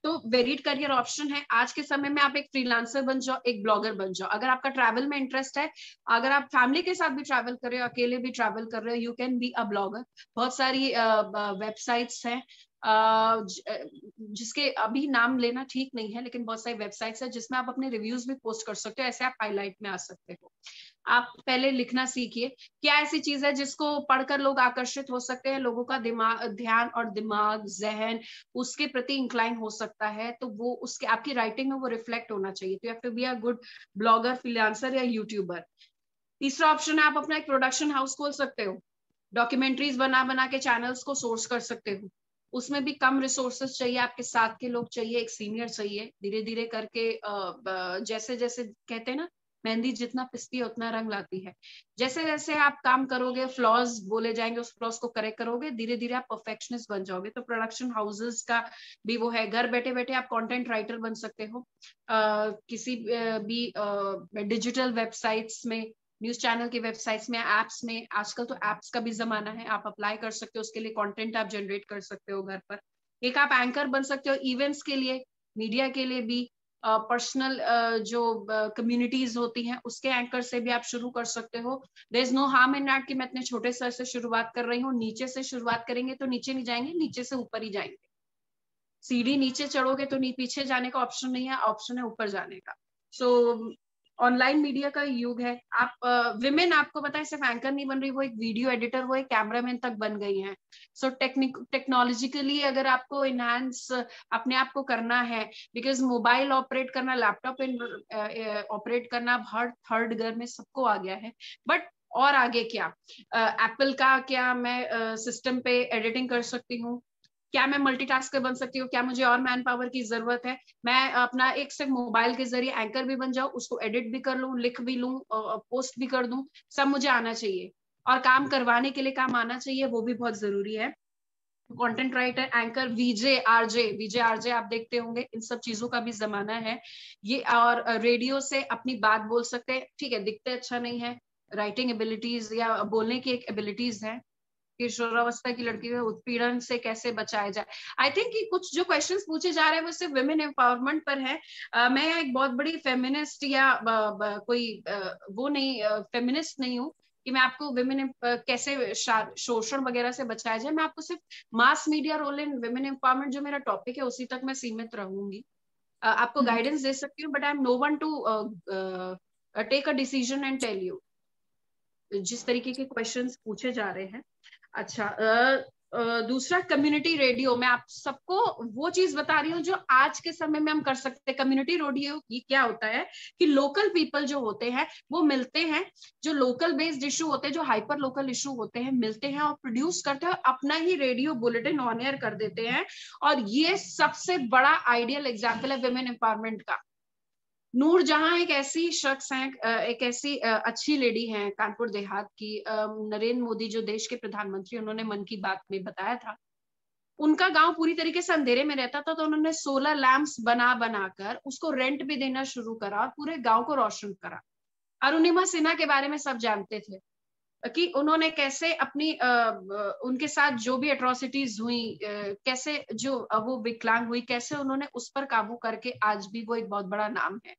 तो varied career option है आज के समय में। आप एक फ्रीलांसर बन जाओ, एक ब्लॉगर बन जाओ। अगर आपका ट्रैवल में इंटरेस्ट है, अगर आप फैमिली के साथ भी ट्रैवल कर रहे हो, अकेले भी ट्रैवल कर रहे हो, you can be a blogger. बहुत सारी वेबसाइट्स हैं जिसके अभी नाम लेना ठीक नहीं है, लेकिन बहुत सारी वेबसाइट्स है जिसमें आप अपने रिव्यूज भी पोस्ट कर सकते हो, ऐसे आप हाईलाइट में आ सकते हो। आप पहले लिखना सीखिए, क्या ऐसी चीज है जिसको पढ़कर लोग आकर्षित हो सकते हैं, लोगों का दिमाग, ध्यान और दिमाग, जहन उसके प्रति इंक्लाइन हो सकता है, तो वो उसके आपकी राइटिंग में वो रिफ्लेक्ट होना चाहिए। तो you have to be a good blogger, freelancer या यूट्यूबर। तीसरा ऑप्शन है, आप अपना एक प्रोडक्शन हाउस खोल सकते हो, डॉक्यूमेंट्रीज बना बना के चैनल्स को सोर्स कर सकते हो। उसमें भी कम रिसोर्सेस चाहिए, आपके साथ के लोग चाहिए, एक सीनियर चाहिए। धीरे धीरे करके जैसे जैसे कहते हैं ना, मेहंदी जितना पिसती है उतना रंग लाती है। जैसे जैसे आप काम करोगे, फ्लॉज बोले जाएंगे, उस फ्लॉज को करेक्ट करोगे, धीरे धीरे आप परफेक्शनिस्ट बन जाओगे। तो प्रोडक्शन हाउसेस का भी वो है। घर बैठे बैठे आप कंटेंट राइटर बन सकते हो, किसी भी डिजिटल वेबसाइट्स में, न्यूज चैनल की वेबसाइट्स में, एप्स में। आजकल तो एप्स का भी जमाना है, आप अप्लाई कर सकते हो उसके लिए, कंटेंट आप जनरेट कर सकते हो घर पर। एक आप एंकर बन सकते हो इवेंट्स के लिए, मीडिया के लिए भी। पर्सनल जो कम्युनिटीज होती हैं उसके एंकर से भी आप शुरू कर सकते हो। There is no harm in that कि मैं इतने छोटे स्तर से शुरुआत कर रही हूँ। नीचे से शुरुआत करेंगे तो नीचे नहीं जाएंगे, नीचे से ऊपर ही जाएंगे। सीढ़ी नीचे चढ़ोगे तो पीछे जाने का ऑप्शन नहीं है, ऑप्शन है ऊपर जाने का। सो ऑनलाइन मीडिया का युग है। आप विमेन, आपको पता है, सिर्फ एंकर नहीं बन रही, वो एक वीडियो एडिटर, वो एक कैमरामैन तक बन गई हैं। सो टेक्नोलॉजिकली अगर आपको इनहांस अपने आप को करना है, बिकॉज मोबाइल ऑपरेट करना, लैपटॉप ऑपरेट करना हर थर्ड घर में सबको आ गया है। बट और आगे क्या, एप्पल का क्या मैं सिस्टम पे एडिटिंग कर सकती हूँ? क्या मैं मल्टीटास्कर बन सकती हूँ? क्या मुझे और मैन पावर की जरूरत है? मैं अपना एक सिर्फ मोबाइल के जरिए एंकर भी बन जाऊं, उसको एडिट भी कर लूं, लिख भी लूं, पोस्ट भी कर दूं, सब मुझे आना चाहिए। और काम करवाने के लिए काम आना चाहिए, वो भी बहुत जरूरी है। कंटेंट राइटर, एंकर, वीजे आरजे आप देखते होंगे, इन सब चीजों का भी जमाना है ये। और रेडियो से अपनी बात बोल सकते हैं, ठीक है, दिखते अच्छा नहीं है, राइटिंग एबिलिटीज या बोलने की एक एबिलिटीज है। किशोरावस्था की लड़की को उत्पीड़न से कैसे बचाया जाए। आई थिंक कि कुछ जो क्वेश्चंस पूछे जा रहे हैं वो सिर्फ विमेन एम्पावरमेंट पर है। मैं एक बहुत बड़ी फेमिनिस्ट या कोई वो नहीं, फेमिनिस्ट नहीं हूँ कि मैं आपको विमेन कैसे शोषण वगैरह से बचाया जाए। मैं आपको सिर्फ mass media role in women empowerment, जो मेरा टॉपिक है, उसी तक मैं सीमित रहूंगी। आपको गाइडेंस दे सकती हूँ, but I am no one to take a decision and tell you जिस तरीके के क्वेश्चंस पूछे जा रहे हैं। अच्छा, दूसरा कम्युनिटी रेडियो। मैं आप सबको वो चीज बता रही हूँ जो आज के समय में हम कर सकते हैं। कम्युनिटी रेडियो ये क्या होता है कि लोकल पीपल जो होते हैं वो मिलते हैं, जो लोकल बेस्ड इशू होते हैं, जो हाइपर लोकल इशू होते हैं, मिलते हैं और प्रोड्यूस करते हैं, अपना ही रेडियो बुलेटिन ऑन एयर कर देते हैं। और ये सबसे बड़ा आइडियल एग्जाम्पल है विमेन एम्पावरमेंट का। नूर जहां एक ऐसी शख्स हैं, एक ऐसी अच्छी लेडी हैं कानपुर देहात की, नरेंद्र मोदी जो देश के प्रधानमंत्री, उन्होंने मन की बात में बताया था, उनका गांव पूरी तरीके से अंधेरे में रहता था, तो उन्होंने सोलर लैंप्स बना बनाकर उसको रेंट भी देना शुरू करा और पूरे गांव को रोशन करा। अरुणिमा सिन्हा के बारे में सब जानते थे कि उन्होंने कैसे अपनी उनके साथ जो भी एट्रोसिटीज हुई, कैसे जो वो विकलांग हुई, कैसे उन्होंने उस पर काबू करके आज भी वो एक बहुत बड़ा नाम है।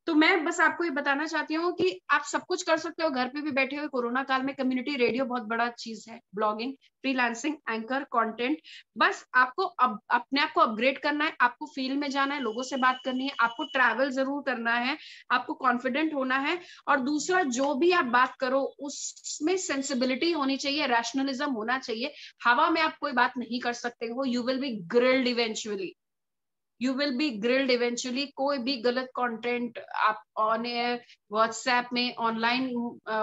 तो मैं बस आपको ये बताना चाहती हूँ कि आप सब कुछ कर सकते हो घर पे भी बैठे हुए। कोरोना काल में कम्युनिटी रेडियो बहुत बड़ा चीज है, ब्लॉगिंग, फ्रीलांसिंग, एंकर, कंटेंट। बस आपको अपने आप को अपग्रेड करना है, आपको फील्ड में जाना है, लोगों से बात करनी है, आपको ट्रैवल जरूर करना है, आपको कॉन्फिडेंट होना है। और दूसरा, जो भी आप बात करो उसमें सेंसिबिलिटी होनी चाहिए, रैशनलिज्म होना चाहिए। हवा में आप कोई बात नहीं कर सकते हो, you will B grilled eventually. You will B grilled eventually. कोई भी गलत कंटेंट आप ऑन एयर व्हाट्सएप में, ऑनलाइन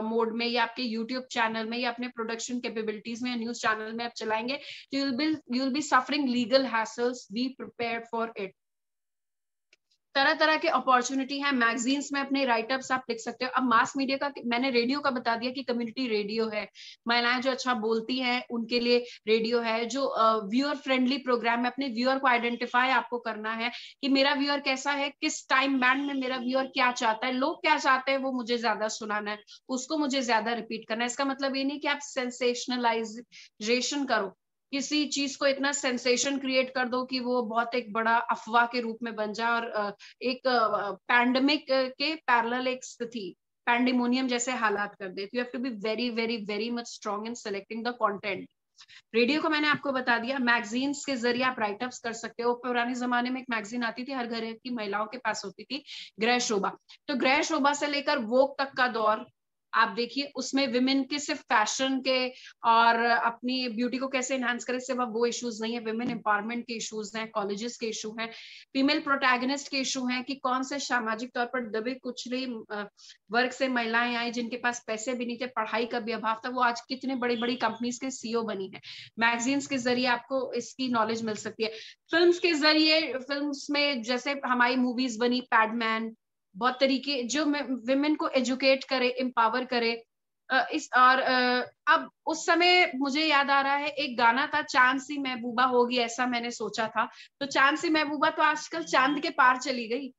मोड में, या आपके यूट्यूब चैनल में, या अपने प्रोडक्शन कैपेबिलिटीज में, न्यूज चैनल में आप चलाएंगे, you will be suffering legal hassles. Be prepared for it. तरह तरह के अपॉर्चुनिटी है। मैगजीन्स में अपने राइटअप्स आप लिख सकते हो। अब मास मीडिया का, मैंने रेडियो का बता दिया कि कम्युनिटी रेडियो है, महिलाएं जो अच्छा बोलती हैं उनके लिए रेडियो है। जो व्यूअर फ्रेंडली प्रोग्राम है, अपने व्यूअर को आइडेंटिफाई आपको करना है कि मेरा व्यूअर कैसा है, किस टाइम बैंड में मेरा व्यूअर क्या चाहता है, लोग क्या चाहते हैं वो मुझे ज्यादा सुनाना है, उसको मुझे ज्यादा रिपीट करना है। इसका मतलब ये नहीं कि आप सेंसेशनलाइजेशन करो, किसी चीज को इतना सेंसेशन क्रिएट कर दो कि वो बहुत एक बड़ा अफवाह के रूप में बन जाए और एक पैंडेमिक के पैरेलल एक स्थिति, पैंडेमोनियम जैसे हालात कर दे। You have to be very very very much strong in selecting the content. Radio को मैंने आपको बता दिया। मैगजीन्स के जरिए आप राइटअप्स कर सकते हो। पुराने जमाने में एक मैगजीन आती थी, हर घर की महिलाओं के पास होती थी, गृह शोभा। तो गृह शोभा से लेकर वोग तक का दौर आप देखिए, उसमें विमेन के सिर्फ फैशन के और अपनी ब्यूटी को कैसे एनहांस करें, सिर्फ वो इश्यूज नहीं है, विमेन एम्पावरमेंट के इश्यूज हैं, कॉलेजेस के इशू हैं, फीमेल प्रोटैगनिस्ट के इशू हैं कि कौन से सामाजिक तौर पर दबे कुचले वर्ग से महिलाएं आई जिनके पास पैसे भी नहीं थे, पढ़ाई का भी अभाव था, वो आज कितने बड़ी बड़ी कंपनीज के सीईओ बनी है। मैगजीन्स के जरिए आपको इसकी नॉलेज मिल सकती है। फिल्म्स के जरिए, फिल्म्स में जैसे हमारी मूवीज बनी पैडमैन, बहुत तरीके जो विमेन को एजुकेट करे, एम्पावर करे। इस और अब उस समय मुझे याद आ रहा है एक गाना था, चांद सी महबूबा होगी ऐसा मैंने सोचा था। तो चांद सी महबूबा तो आजकल चांद के पार चली गई,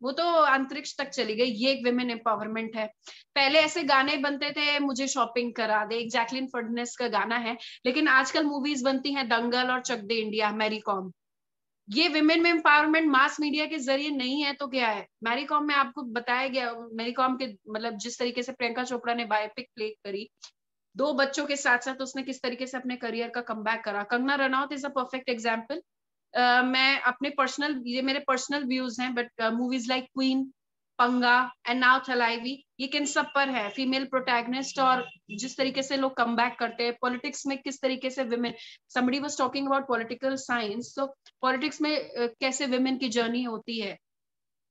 वो तो अंतरिक्ष तक चली गई। ये एक विमेन एम्पावरमेंट है। पहले ऐसे गाने बनते थे, मुझे शॉपिंग करा दे, एक जैकलिन फर्नांडिस का गाना है, लेकिन आजकल मूवीज बनती हैं दंगल और चक दे इंडिया, मैरी कॉम। ये विमेन में एम्पावरमेंट मास मीडिया के जरिए नहीं है तो क्या है? मैरी कॉम में आपको बताया गया, मैरी कॉम के मतलब जिस तरीके से प्रियंका चोपड़ा ने बायोपिक प्ले करी, 2 बच्चों के साथ साथ उसने किस तरीके से अपने करियर का कमबैक करा। Kangana Ranaut is a perfect example. मैं अपने पर्सनल, ये मेरे पर्सनल व्यूज हैं, बट मूवीज लाइक क्वीन, पंगा एंड नाउ थलाइवी, ये किन सब पर है? फीमेल प्रोटैगनिस्ट और जिस तरीके से लोग कमबैक करते हैं। पॉलिटिक्स में किस तरीके से women, somebody was talking about political science, so politics में कैसे विमेन की जर्नी होती है,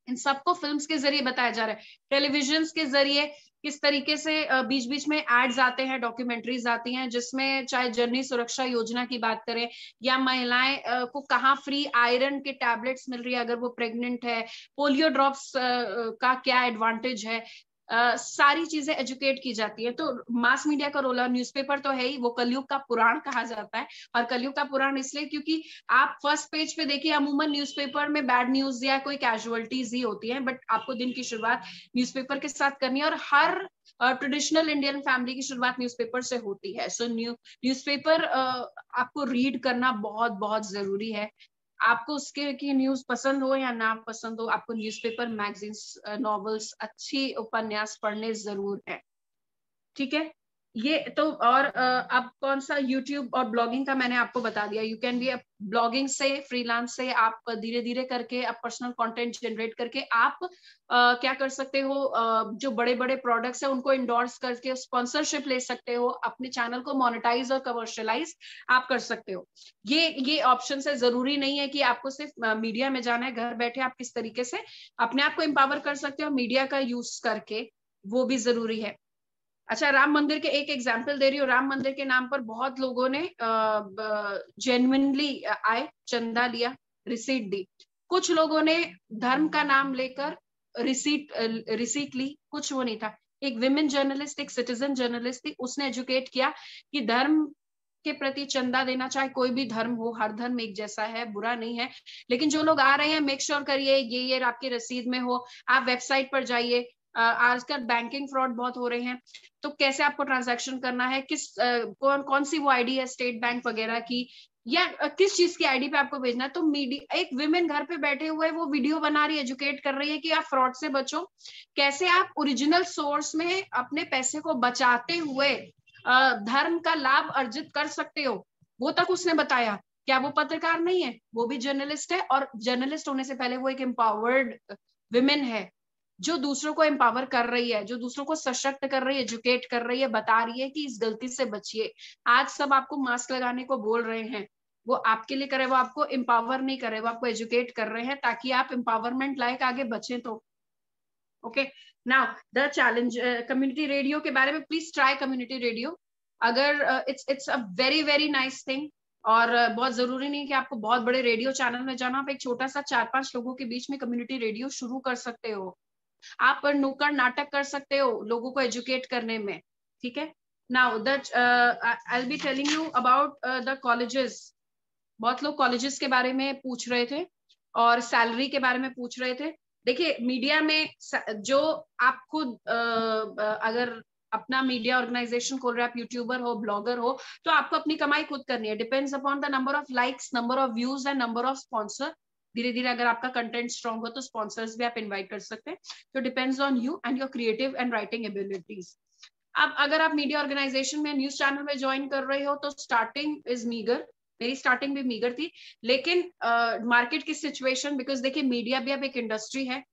इन सबको फिल्म्स के जरिए बताया जा रहा है। टेलीविजन के जरिए किस तरीके से बीच बीच में एड्स आते हैं, डॉक्यूमेंट्रीज आती हैं, जिसमें चाहे जननी सुरक्षा योजना की बात करें या महिलाएं को कहाँ फ्री आयरन के टैबलेट्स मिल रही है अगर वो प्रेग्नेंट है, पोलियो ड्रॉप्स का क्या एडवांटेज है, सारी चीजें एजुकेट की जाती है। तो मास मीडिया का रोल, न्यूज़पेपर तो है ही, वो कलयुग का पुराण कहा जाता है। और कलयुग का पुराण इसलिए क्योंकि आप फर्स्ट पेज पे देखिए, अमूमन न्यूज़पेपर में बैड न्यूज या कोई कैजुअलिटीज ही होती है, बट आपको दिन की शुरुआत न्यूज़पेपर के साथ करनी है, और हर ट्रेडिशनल इंडियन फैमिली की शुरुआत न्यूज़पेपर से होती है। सो न्यूज़पेपर आपको रीड करना बहुत बहुत जरूरी है। आपको उसके की न्यूज पसंद हो या ना पसंद हो, आपको न्यूज़पेपर, मैगजीन्स, नॉवेल्स, अच्छी उपन्यास पढ़ने जरूर है। ठीक है, ये तो। और अब कौन सा, यूट्यूब और ब्लॉगिंग का मैंने आपको बता दिया। यू कैन बी ब्लॉगिंग से, फ्रीलांस से आप धीरे धीरे करके आप पर्सनल कंटेंट जनरेट करके आप क्या कर सकते हो, जो बड़े बड़े प्रोडक्ट्स है उनको इंडोर्स करके स्पॉन्सरशिप ले सकते हो, अपने चैनल को मोनेटाइज और कमर्शियलाइज आप कर सकते हो। ये ऑप्शन है। जरूरी नहीं है कि आपको सिर्फ मीडिया में जाना है। घर बैठे आप किस तरीके से अपने आप को एम्पावर कर सकते हो मीडिया का यूज करके, वो भी जरूरी है। अच्छा, राम मंदिर के एक एग्जाम्पल दे रही हूँ। राम मंदिर के नाम पर बहुत लोगों ने जेन्युइनली आए, चंदा लिया, रिसीट दी। कुछ लोगों ने धर्म का नाम लेकर रिसीट ली, कुछ वो नहीं था। एक विमेन जर्नलिस्ट, एक सिटीजन जर्नलिस्ट थी, उसने एजुकेट किया कि धर्म के प्रति चंदा देना, चाहे कोई भी धर्म हो, हर धर्म एक जैसा है, बुरा नहीं है, लेकिन जो लोग आ रहे हैं मेक श्योर करिए ये आपकी रसीद में हो। आप वेबसाइट पर जाइए, आजकल बैंकिंग फ्रॉड बहुत हो रहे हैं, तो कैसे आपको ट्रांजैक्शन करना है, किस कौन सी वो आईडी है स्टेट बैंक वगैरह की, या किस चीज की आईडी पे आपको भेजना है। तो मीडिया, एक विमेन घर पे बैठे हुए वो वीडियो बना रही है, एजुकेट कर रही है कि आप फ्रॉड से बचो, कैसे आप ओरिजिनल सोर्स में अपने पैसे को बचाते हुए धर्म का लाभ अर्जित कर सकते हो, वो तक उसने बताया। क्या वो पत्रकार नहीं है? वो भी जर्नलिस्ट है, और जर्नलिस्ट होने से पहले वो एक एम्पावर्ड विमेन है, जो दूसरों को एम्पावर कर रही है, जो दूसरों को सशक्त कर रही है, एजुकेट कर रही है, बता रही है कि इस गलती से बचिए। आज सब आपको मास्क लगाने को बोल रहे हैं, वो आपके लिए कर रहे हैं, वो आपको एम्पावर नहीं कर रहे, वो आपको एजुकेट कर रहे हैं ताकि आप एम्पावरमेंट लायक आगे बचें। तो okay, now the challenge, community radio के बारे में, प्लीज ट्राई कम्युनिटी रेडियो। अगर it's a very very nice thing, और बहुत जरूरी नहीं कि आपको बहुत बड़े रेडियो चैनल में जाना, आप एक छोटा सा 4-5 लोगों के बीच में कम्युनिटी रेडियो शुरू कर सकते हो। आप नुक्कड़ नाटक कर सकते हो लोगों को एजुकेट करने में, ठीक है। Now that I will be telling you about the colleges. बहुत लोग कॉलेजेस के बारे में पूछ रहे थे और सैलरी के बारे में पूछ रहे थे। देखिए, मीडिया में जो आप खुद अगर अपना मीडिया ऑर्गेनाइजेशन खोल रहे हैं, आप यूट्यूबर हो, ब्लॉगर हो, तो आपको अपनी कमाई खुद करनी है। Depends upon the number of likes, number of views and number of sponsor. धीरे धीरे अगर आपका कंटेंट स्ट्रॉन्ग हो तो स्पॉन्सर्स भी आप इन्वाइट कर सकते हैं। तो depends on you and your creative and writing abilities. अब अगर आप मीडिया ऑर्गेनाइजेशन में, न्यूज चैनल में ज्वाइन कर रहे हो तो स्टार्टिंग इज मीगर। मेरी स्टार्टिंग भी मीगर थी, लेकिन मार्केट की सिचुएशन, बिकॉज देखिए मीडिया भी अब एक इंडस्ट्री है।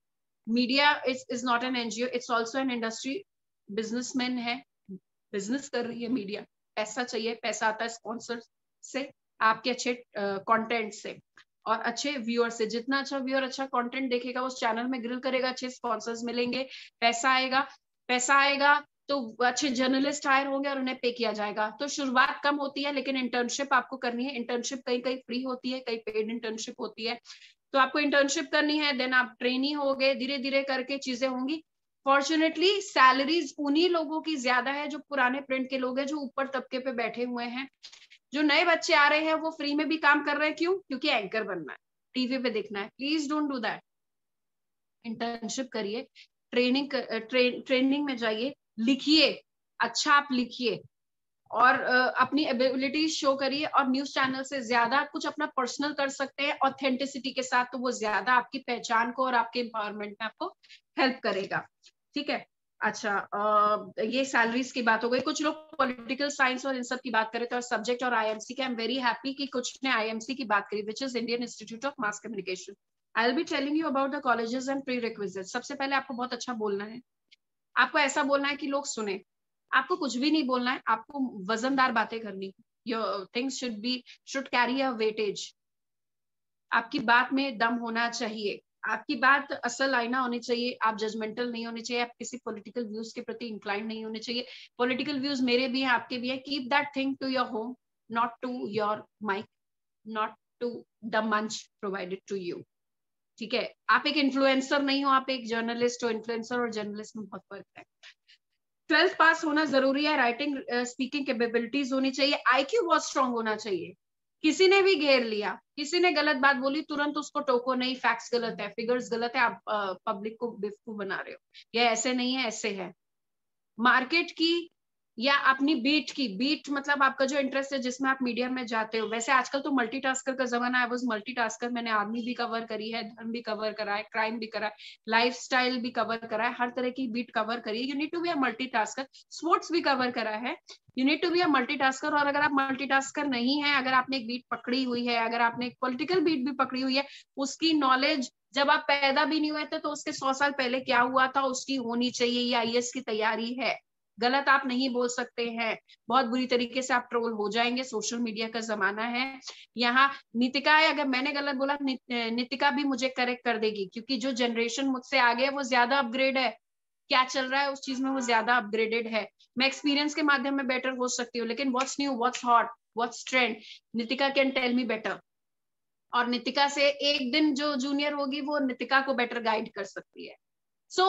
Media is not an NGO, it's also an industry. Businessman है, बिजनेस कर रही है मीडिया। पैसा चाहिए, पैसा आता है स्पॉन्सर से, आपके अच्छे कंटेंट से और अच्छे व्यूअर से। जितना अच्छा व्यूअर अच्छा कंटेंट देखेगा, उस चैनल में ग्रिल करेगा, अच्छे स्पॉन्सर्स मिलेंगे, पैसा आएगा। पैसा आएगा तो अच्छे जर्नलिस्ट हायर होंगे और उन्हें पे किया जाएगा। तो शुरुआत कम होती है, लेकिन इंटर्नशिप आपको करनी है। इंटर्नशिप कहीं कहीं फ्री होती है, कहीं पेड इंटर्नशिप होती है। तो आपको इंटर्नशिप करनी है, देन आप ट्रेनी हो गए, धीरे धीरे करके चीजें होंगी। फॉर्चुनेटली सैलरीज उन्हीं लोगों की ज्यादा है जो पुराने प्रिंट के लोग हैं, जो ऊपर तबके पे बैठे हुए हैं। जो नए बच्चे आ रहे हैं वो फ्री में भी काम कर रहे हैं। क्यों? क्योंकि एंकर बनना है, टीवी पे देखना है। Please don't do that. Internship करिए, ट्रेनिंग में जाइए, लिखिए, अच्छा आप लिखिए और अपनी एबिलिटीज शो करिए। और न्यूज चैनल से ज्यादा कुछ अपना पर्सनल कर सकते हैं ऑथेंटिसिटी के साथ, तो वो ज्यादा आपकी पहचान को और आपके एम्पावरमेंट में आपको हेल्प करेगा, ठीक है। अच्छा, ये सैलरीज की बात हो गई। कुछ लोग पॉलिटिकल साइंस और इन सब की बात कर रहे थे, और सब्जेक्ट और आईएमसी के। आई एम वेरी हैप्पी कि कुछ ने आईएमसी की बात करी, which is Indian institute of mass communication. I will be telling you about the colleges and pre requisite. सबसे पहले आपको बहुत अच्छा बोलना है, आपको ऐसा बोलना है कि लोग सुने। आपको कुछ भी नहीं बोलना है, आपको वजनदार बातें करनी। Your things should carry a weightage. आपकी बात में दम होना चाहिए, आपकी बात असल आईना होनी चाहिए। आप जजमेंटल नहीं होने चाहिए, आप किसी पॉलिटिकल व्यूज के प्रति इंक्लाइन नहीं होने चाहिए। पॉलिटिकल व्यूज मेरे भी हैं, आपके भी हैं। Keep that thing to your home, not to your mic, not to the मंच प्रोवाइडेड टू यू, ठीक है। आप एक इन्फ्लुएंसर नहीं हो, आप एक जर्नलिस्ट हो। इन्फ्लुएंसर और जर्नलिस्ट में बहुत फर्क है। 12th पास होना जरूरी है, राइटिंग स्पीकिंग कैपेबिलिटीज होनी चाहिए, आईक्यू बहुत स्ट्रांग होना चाहिए। किसी ने भी घेर लिया, किसी ने गलत बात बोली, तुरंत उसको टोको नहीं, फैक्ट्स गलत है, फिगर्स गलत है, आप पब्लिक को बेवकूफ बना रहे हो, ये ऐसे नहीं है, ऐसे है। मार्केट की या अपनी बीट की, बीट मतलब आपका जो इंटरेस्ट है जिसमें आप मीडिया में जाते हो। वैसे आजकल तो मल्टीटास्कर का जमाना है, वो मल्टीटास्कर। मैंने आर्मी भी कवर करी है, धर्म भी कवर करा है, क्राइम भी करा है, लाइफस्टाइल भी कवर करा है, हर तरह की बीट कवर करी है। You need to be a multitasker. Sports भी कवर करा है, you need to be a multitasker. और अगर आप मल्टीटास्कर नहीं है, अगर आपने एक बीट पकड़ी हुई है, अगर आपने एक पॉलिटिकल बीट भी पकड़ी हुई है, उसकी नॉलेज जब आप पैदा भी नहीं हुए थे तो उसके 100 साल पहले क्या हुआ था उसकी होनी चाहिए। ये आईएएस की तैयारी है। गलत आप नहीं बोल सकते हैं, बहुत बुरी तरीके से आप ट्रोल हो जाएंगे। सोशल मीडिया का जमाना है। यहाँ नितिका है, अगर मैंने गलत बोला नितिका भी मुझे करेक्ट कर देगी, क्योंकि जो जनरेशन मुझसे आगे है वो ज्यादा अपग्रेड है। क्या चल रहा है उस चीज में वो ज्यादा अपग्रेडेड है। मैं एक्सपीरियंस के माध्यम में बेटर हो सकती हूँ, लेकिन what's new, what's hot, what's trend, Nitika can tell me better. और नितिका से एक दिन जो जूनियर होगी वो नितिका को बेटर गाइड कर सकती है। So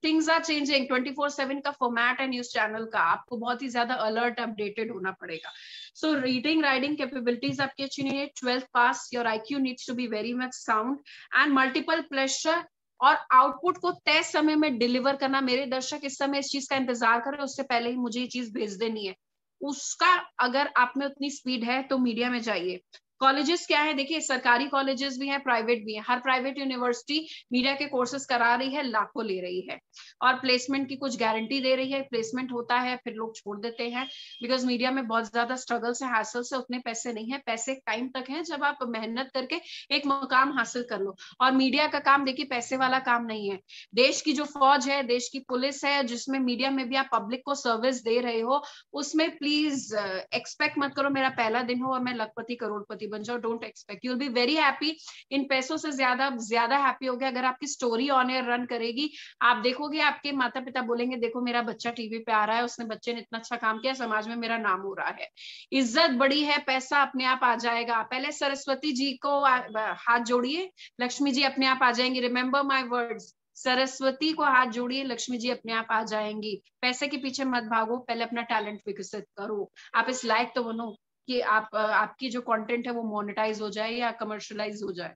things are changing. 24/7 का फॉर्मेट है न्यूज चैनल का, आपको बहुत ही ज्यादा अलर्ट अपडेटेड होना पड़ेगा। सो रीडिंग राइटिंग कैपेबिलिटीज आपकी अच्छी नहीं है, 12th pass, your IQ needs to be very much sound and multiple pleasure. और आउटपुट को तय समय में डिलीवर करना। मेरे दर्शक इस समय इस चीज का इंतजार कर रहे हैं, उससे पहले ही मुझे ये चीज भेज देनी है। उसका अगर आप में उतनी स्पीड है तो मीडिया में जाइए। कॉलेजेस क्या है, देखिए सरकारी कॉलेजेस भी हैं, प्राइवेट भी हैं। हर प्राइवेट यूनिवर्सिटी मीडिया के कोर्सेज करा रही है, लाखों ले रही है, और प्लेसमेंट की कुछ गारंटी दे रही है। प्लेसमेंट होता है, फिर लोग छोड़ देते हैं, बिकॉज मीडिया में बहुत ज्यादा स्ट्रगल से, हासिल से उतने पैसे नहीं है। पैसे टाइम तक है जब आप मेहनत करके एक मुकाम हासिल कर लो। और मीडिया का काम देखिए पैसे वाला काम नहीं है। देश की जो फौज है, देश की पुलिस है, जिसमें मीडिया में भी आप पब्लिक को सर्विस दे रहे हो, उसमें प्लीज एक्सपेक्ट मत करो मेरा पहला दिन हो और मैं लखपति करोड़पति बन जाओ, don't expect, you will be very happy. इन पैसों से ज्यादा हैप्पी हो गया अगर आपकी स्टोरी ऑन एयर रन करेगी। आप देखोगे आपके माता पिता बोलेंगे देखो मेरा बच्चा टीवी पे आ रहा है, उसने बच्चे ने इतना अच्छा काम किया, समाज में मेरा नाम हो रहा है, इज्जत बड़ी है, पैसा अपने आप आ जाएगा। पहले सरस्वती जी को हाथ जोड़िए, लक्ष्मी जी अपने आप आ जाएंगी। रिमेंबर माई वर्ड्स, सरस्वती को हाथ जोड़िए, लक्ष्मी जी अपने आप आ जाएंगी। पैसे के पीछे मत भागो, पहले अपना टैलेंट विकसित करो। आप इस लायक तो बनो कि आपकी जो कंटेंट है वो मोनेटाइज हो जाए या कमर्शियलाइज हो जाए,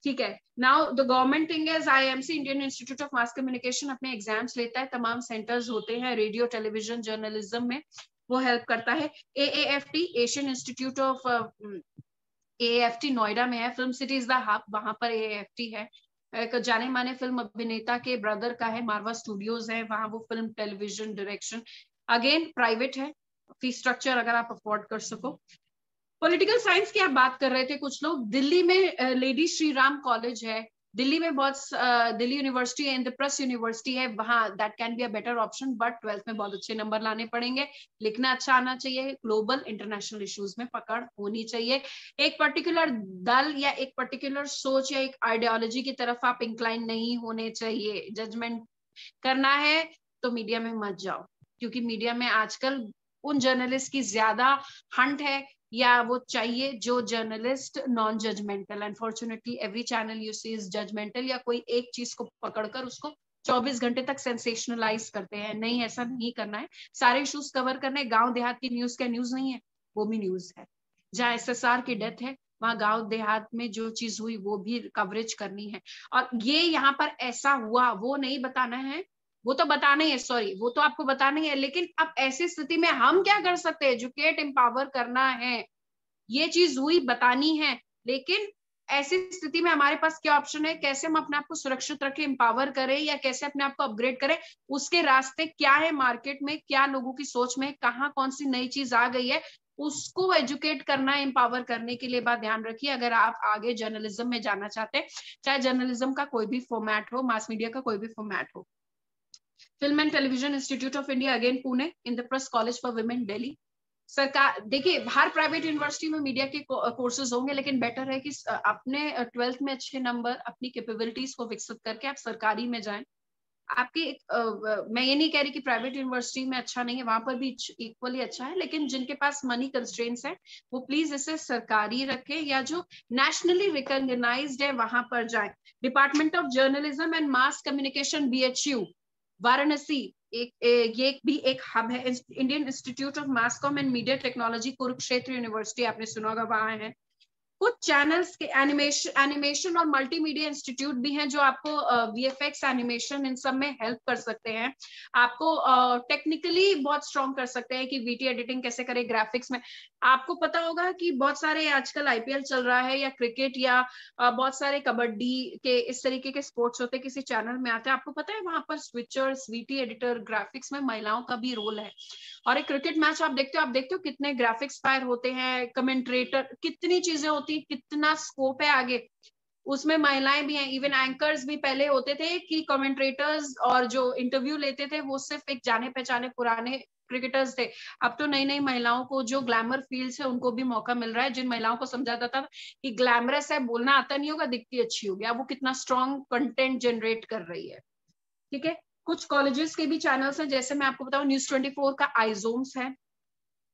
ठीक है। Now the government thing is IMC, Indian institute of mass communication, अपने एग्जाम्स लेता है, तमाम सेंटर्स होते हैं रेडियो टेलीविजन जर्नलिज्म में, वो हेल्प करता है। AFT, Asian institute of, AFT Noida में है, film city is the hub, वहां पर एएफटी है। एक जाने माने फिल्म अभिनेता के ब्रदर का है, मारवा स्टूडियोज है, वहां वो film television direction, again private है, फी स्ट्रक्चर अगर आप अफोर्ड कर सको। पॉलिटिकल साइंस की आप बात कर रहे थे कुछ लोग, दिल्ली में लेडी श्री राम कॉलेज है, दिल्ली में बहुत दिल्ली यूनिवर्सिटी है, इंद्रप्रस्थ यूनिवर्सिटी है, वहां that can be a better option, but 12th में बहुत अच्छे नंबर लाने पड़ेंगे, लिखना अच्छा आना चाहिए, ग्लोबल इंटरनेशनल इश्यूज में पकड़ होनी चाहिए। एक पर्टिकुलर दल या एक पर्टिकुलर सोच या एक आइडियोलॉजी की तरफ आप इंक्लाइन नहीं होने चाहिए। जजमेंट करना है तो मीडिया में मत जाओ, क्योंकि मीडिया में आजकल उन जर्नलिस्ट की ज्यादा हंट है, या वो चाहिए जो journalist non judgemental. Unfortunately every channel you see is judgmental, या कोई एक चीज को पकड़कर उसको 24 घंटे तक सेंसेशनलाइज करते हैं। नहीं, ऐसा नहीं करना है, सारे इश्यूज कवर करने। गांव देहात की न्यूज क्या न्यूज नहीं है, वो भी न्यूज है। जहाँ एसएसआर की डेथ है, वहां गांव देहात में जो चीज हुई वो भी कवरेज करनी है। और ये यहाँ पर ऐसा हुआ वो नहीं बताना है, वो तो बताना ही है, सॉरी, वो तो आपको बताना ही है, लेकिन अब ऐसी स्थिति में हम क्या कर सकते हैं? एजुकेट, एम्पावर करना है, ये चीज हुई बतानी है, लेकिन ऐसी स्थिति में हमारे पास क्या ऑप्शन है? कैसे हम अपने आप को सुरक्षित रखें, एम्पावर करें, या कैसे अपने आप को अपग्रेड करें? उसके रास्ते क्या है? मार्केट में क्या लोगों की सोच में कहाँ कौन सी नई चीज आ गई है, उसको एजुकेट करना, एम्पावर करने के लिए बात ध्यान रखिए। अगर आप आगे जर्नलिज्म में जाना चाहते हैं, चाहे जर्नलिज्म का कोई भी फॉर्मेट हो, मास मीडिया का कोई भी फॉर्मेट हो। Film and television institute of India, again Pune, Indraprastha college for women, Delhi. सरकार देखिए, हर प्राइवेट यूनिवर्सिटी में मीडिया के कोर्सेज होंगे, लेकिन बेटर है कि अपने 12th में अच्छे नंबर, अपनी कैपेबिलिटीज को विकसित करके आप सरकारी में जाएं। आपकी मैं ये नहीं कह रही कि प्राइवेट यूनिवर्सिटी में अच्छा नहीं है, वहां पर भी इक्वली अच्छा है, लेकिन जिनके पास मनी कंस्ट्रेंट्स है वो प्लीज इसे सरकारी रखें, या जो नेशनली रिकॉग्नाइज्ड है वहां पर जाएं। Department of journalism and mass communication, BHU Varanasi, ये भी एक हब है। Indian institute of mass com and media technology, Kurukshetra university, आपने सुना होगा, वहां है। कुछ चैनल्स के एनिमेशन और मल्टीमीडिया इंस्टीट्यूट भी हैं जो आपको वीएफएक्स, एनिमेशन, इन सब में हेल्प कर सकते हैं, आपको टेक्निकली बहुत स्ट्रॉन्ग कर सकते हैं कि वीटी एडिटिंग कैसे करें, ग्राफिक्स में। आपको पता होगा कि बहुत सारे आजकल आईपीएल चल रहा है, या क्रिकेट, या बहुत सारे कबड्डी के इस तरीके के स्पोर्ट्स होते हैं, किसी चैनल में आते हैं, आपको पता है वहां पर स्विचर्स, वीटी एडिटर, ग्राफिक्स में महिलाओं का भी रोल है। और एक क्रिकेट मैच आप देखते हो कितने ग्राफिक्स फायर होते हैं, कमेंट्रेटर, कितनी चीजें होती है, कितना स्कोप है आगे, उसमें महिलाएं भी हैं। इवन एंकर्स भी पहले होते थे कि कमेंट्रेटर्स और जो इंटरव्यू लेते थे वो सिर्फ एक जाने पहचाने पुराने क्रिकेटर्स थे। अब तो नई नई महिलाओं को जो ग्लैमर फील्ड है उनको भी मौका मिल रहा है। जिन महिलाओं को समझा जाता था कि ग्लैमरस है, बोलना आता नहीं होगा, दिखती अच्छी होगी, अब वो कितना स्ट्रॉन्ग कंटेंट जनरेट कर रही है, ठीक है। कुछ कॉलेजेस के भी चैनल्स हैं, जैसे मैं आपको बताऊं, न्यूज 24 का आईजोम्स है,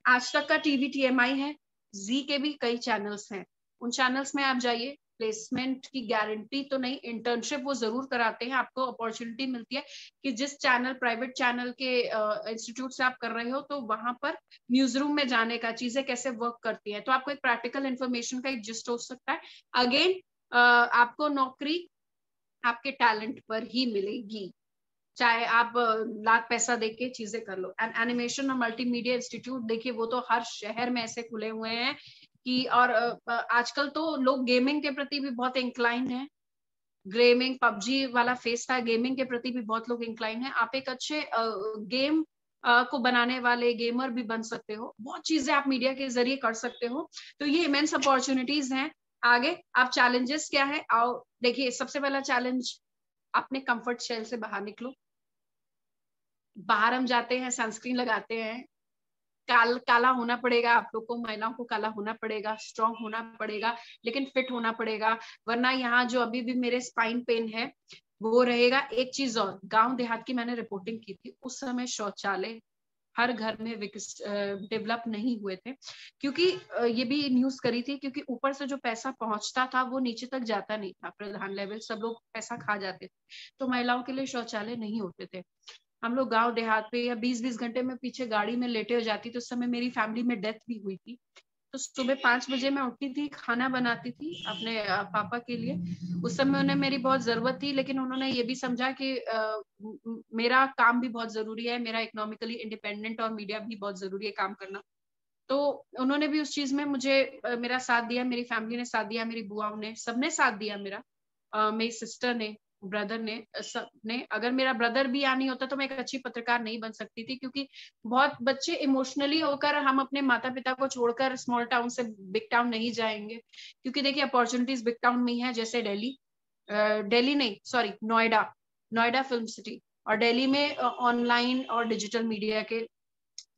आज तक का टीवी टीएमआई है, जी के भी कई चैनल्स हैं। उन चैनल्स में आप जाइए, प्लेसमेंट की गारंटी तो नहीं, इंटर्नशिप वो जरूर कराते हैं, आपको अपॉर्चुनिटी मिलती है कि जिस चैनल, प्राइवेट चैनल के इंस्टीट्यूट से आप कर रहे हो, तो वहां पर न्यूज रूम में जाने का, चीजें कैसे वर्क करती है, तो आपको एक प्रैक्टिकल इन्फॉर्मेशन का एक जिस्ट हो सकता है। अगेन आपको नौकरी आपके टैलेंट पर ही मिलेगी, चाहे आप लाख पैसा देके चीजें कर लो। एंड एनिमेशन और मल्टीमीडिया इंस्टीट्यूट, देखिए वो तो हर शहर में ऐसे खुले हुए हैं कि, और आजकल तो लोग गेमिंग के प्रति भी बहुत इंक्लाइन है, गेमिंग, पबजी वाला फेस था, गेमिंग के प्रति भी बहुत लोग इंक्लाइन है। आप एक अच्छे गेम को बनाने वाले गेमर भी बन सकते हो, बहुत चीजें आप मीडिया के जरिए कर सकते हो, तो ये इमेंस अपॉर्चुनिटीज हैं। आगे आप चैलेंजेस क्या है, आओ देखिए। सबसे पहला चैलेंज, अपने कंफर्ट शेल से बाहर निकलो। बाहर हम जाते हैं, सनस्क्रीन लगाते हैं, काला होना पड़ेगा, आप लोग को, महिलाओं को काला होना पड़ेगा, स्ट्रांग होना पड़ेगा, लेकिन फिट होना पड़ेगा, वरना यहाँ जो अभी भी मेरे स्पाइन पेन है वो रहेगा। एक चीज और, गांव देहात की मैंने रिपोर्टिंग की थी, उस समय शौचालय हर घर में डेवलप नहीं हुए थे, क्योंकि ये भी न्यूज करी थी, क्योंकि ऊपर से जो पैसा पहुंचता था वो नीचे तक जाता नहीं था, प्रधान लेवल सब लोग पैसा खा जाते थे, तो महिलाओं के लिए शौचालय नहीं होते थे। हम लोग गांव देहात पे या 20-20 घंटे में पीछे गाड़ी में लेटे हो जाती, तो उस समय मेरी फैमिली में डेथ भी हुई थी। तो सुबह 5 बजे मैं उठती थी, खाना बनाती थी अपने पापा के लिए। उस समय उन्हें मेरी बहुत जरूरत थी, लेकिन उन्होंने ये भी समझा कि मेरा काम भी बहुत जरूरी है, मेरा इकोनॉमिकली इंडिपेंडेंट और मीडिया भी बहुत जरूरी है काम करना। तो उन्होंने भी उस चीज में मुझे मेरा साथ दिया, मेरी फैमिली ने साथ दिया, मेरी बुआओं ने, सबने साथ दिया मेरा, मेरी सिस्टर ने, ब्रदर ने, सब ने। अगर मेरा ब्रदर भी यहाँ नहीं होता तो मैं एक अच्छी पत्रकार नहीं बन सकती थी, क्योंकि बहुत बच्चे इमोशनली होकर हम अपने माता पिता को छोड़कर स्मॉल टाउन से बिग टाउन नहीं जाएंगे, क्योंकि देखिए अपॉर्चुनिटीज बिग टाउन में ही है, जैसे दिल्ली नहीं, सॉरी, नोएडा फिल्म सिटी, और दिल्ली में ऑनलाइन और डिजिटल मीडिया के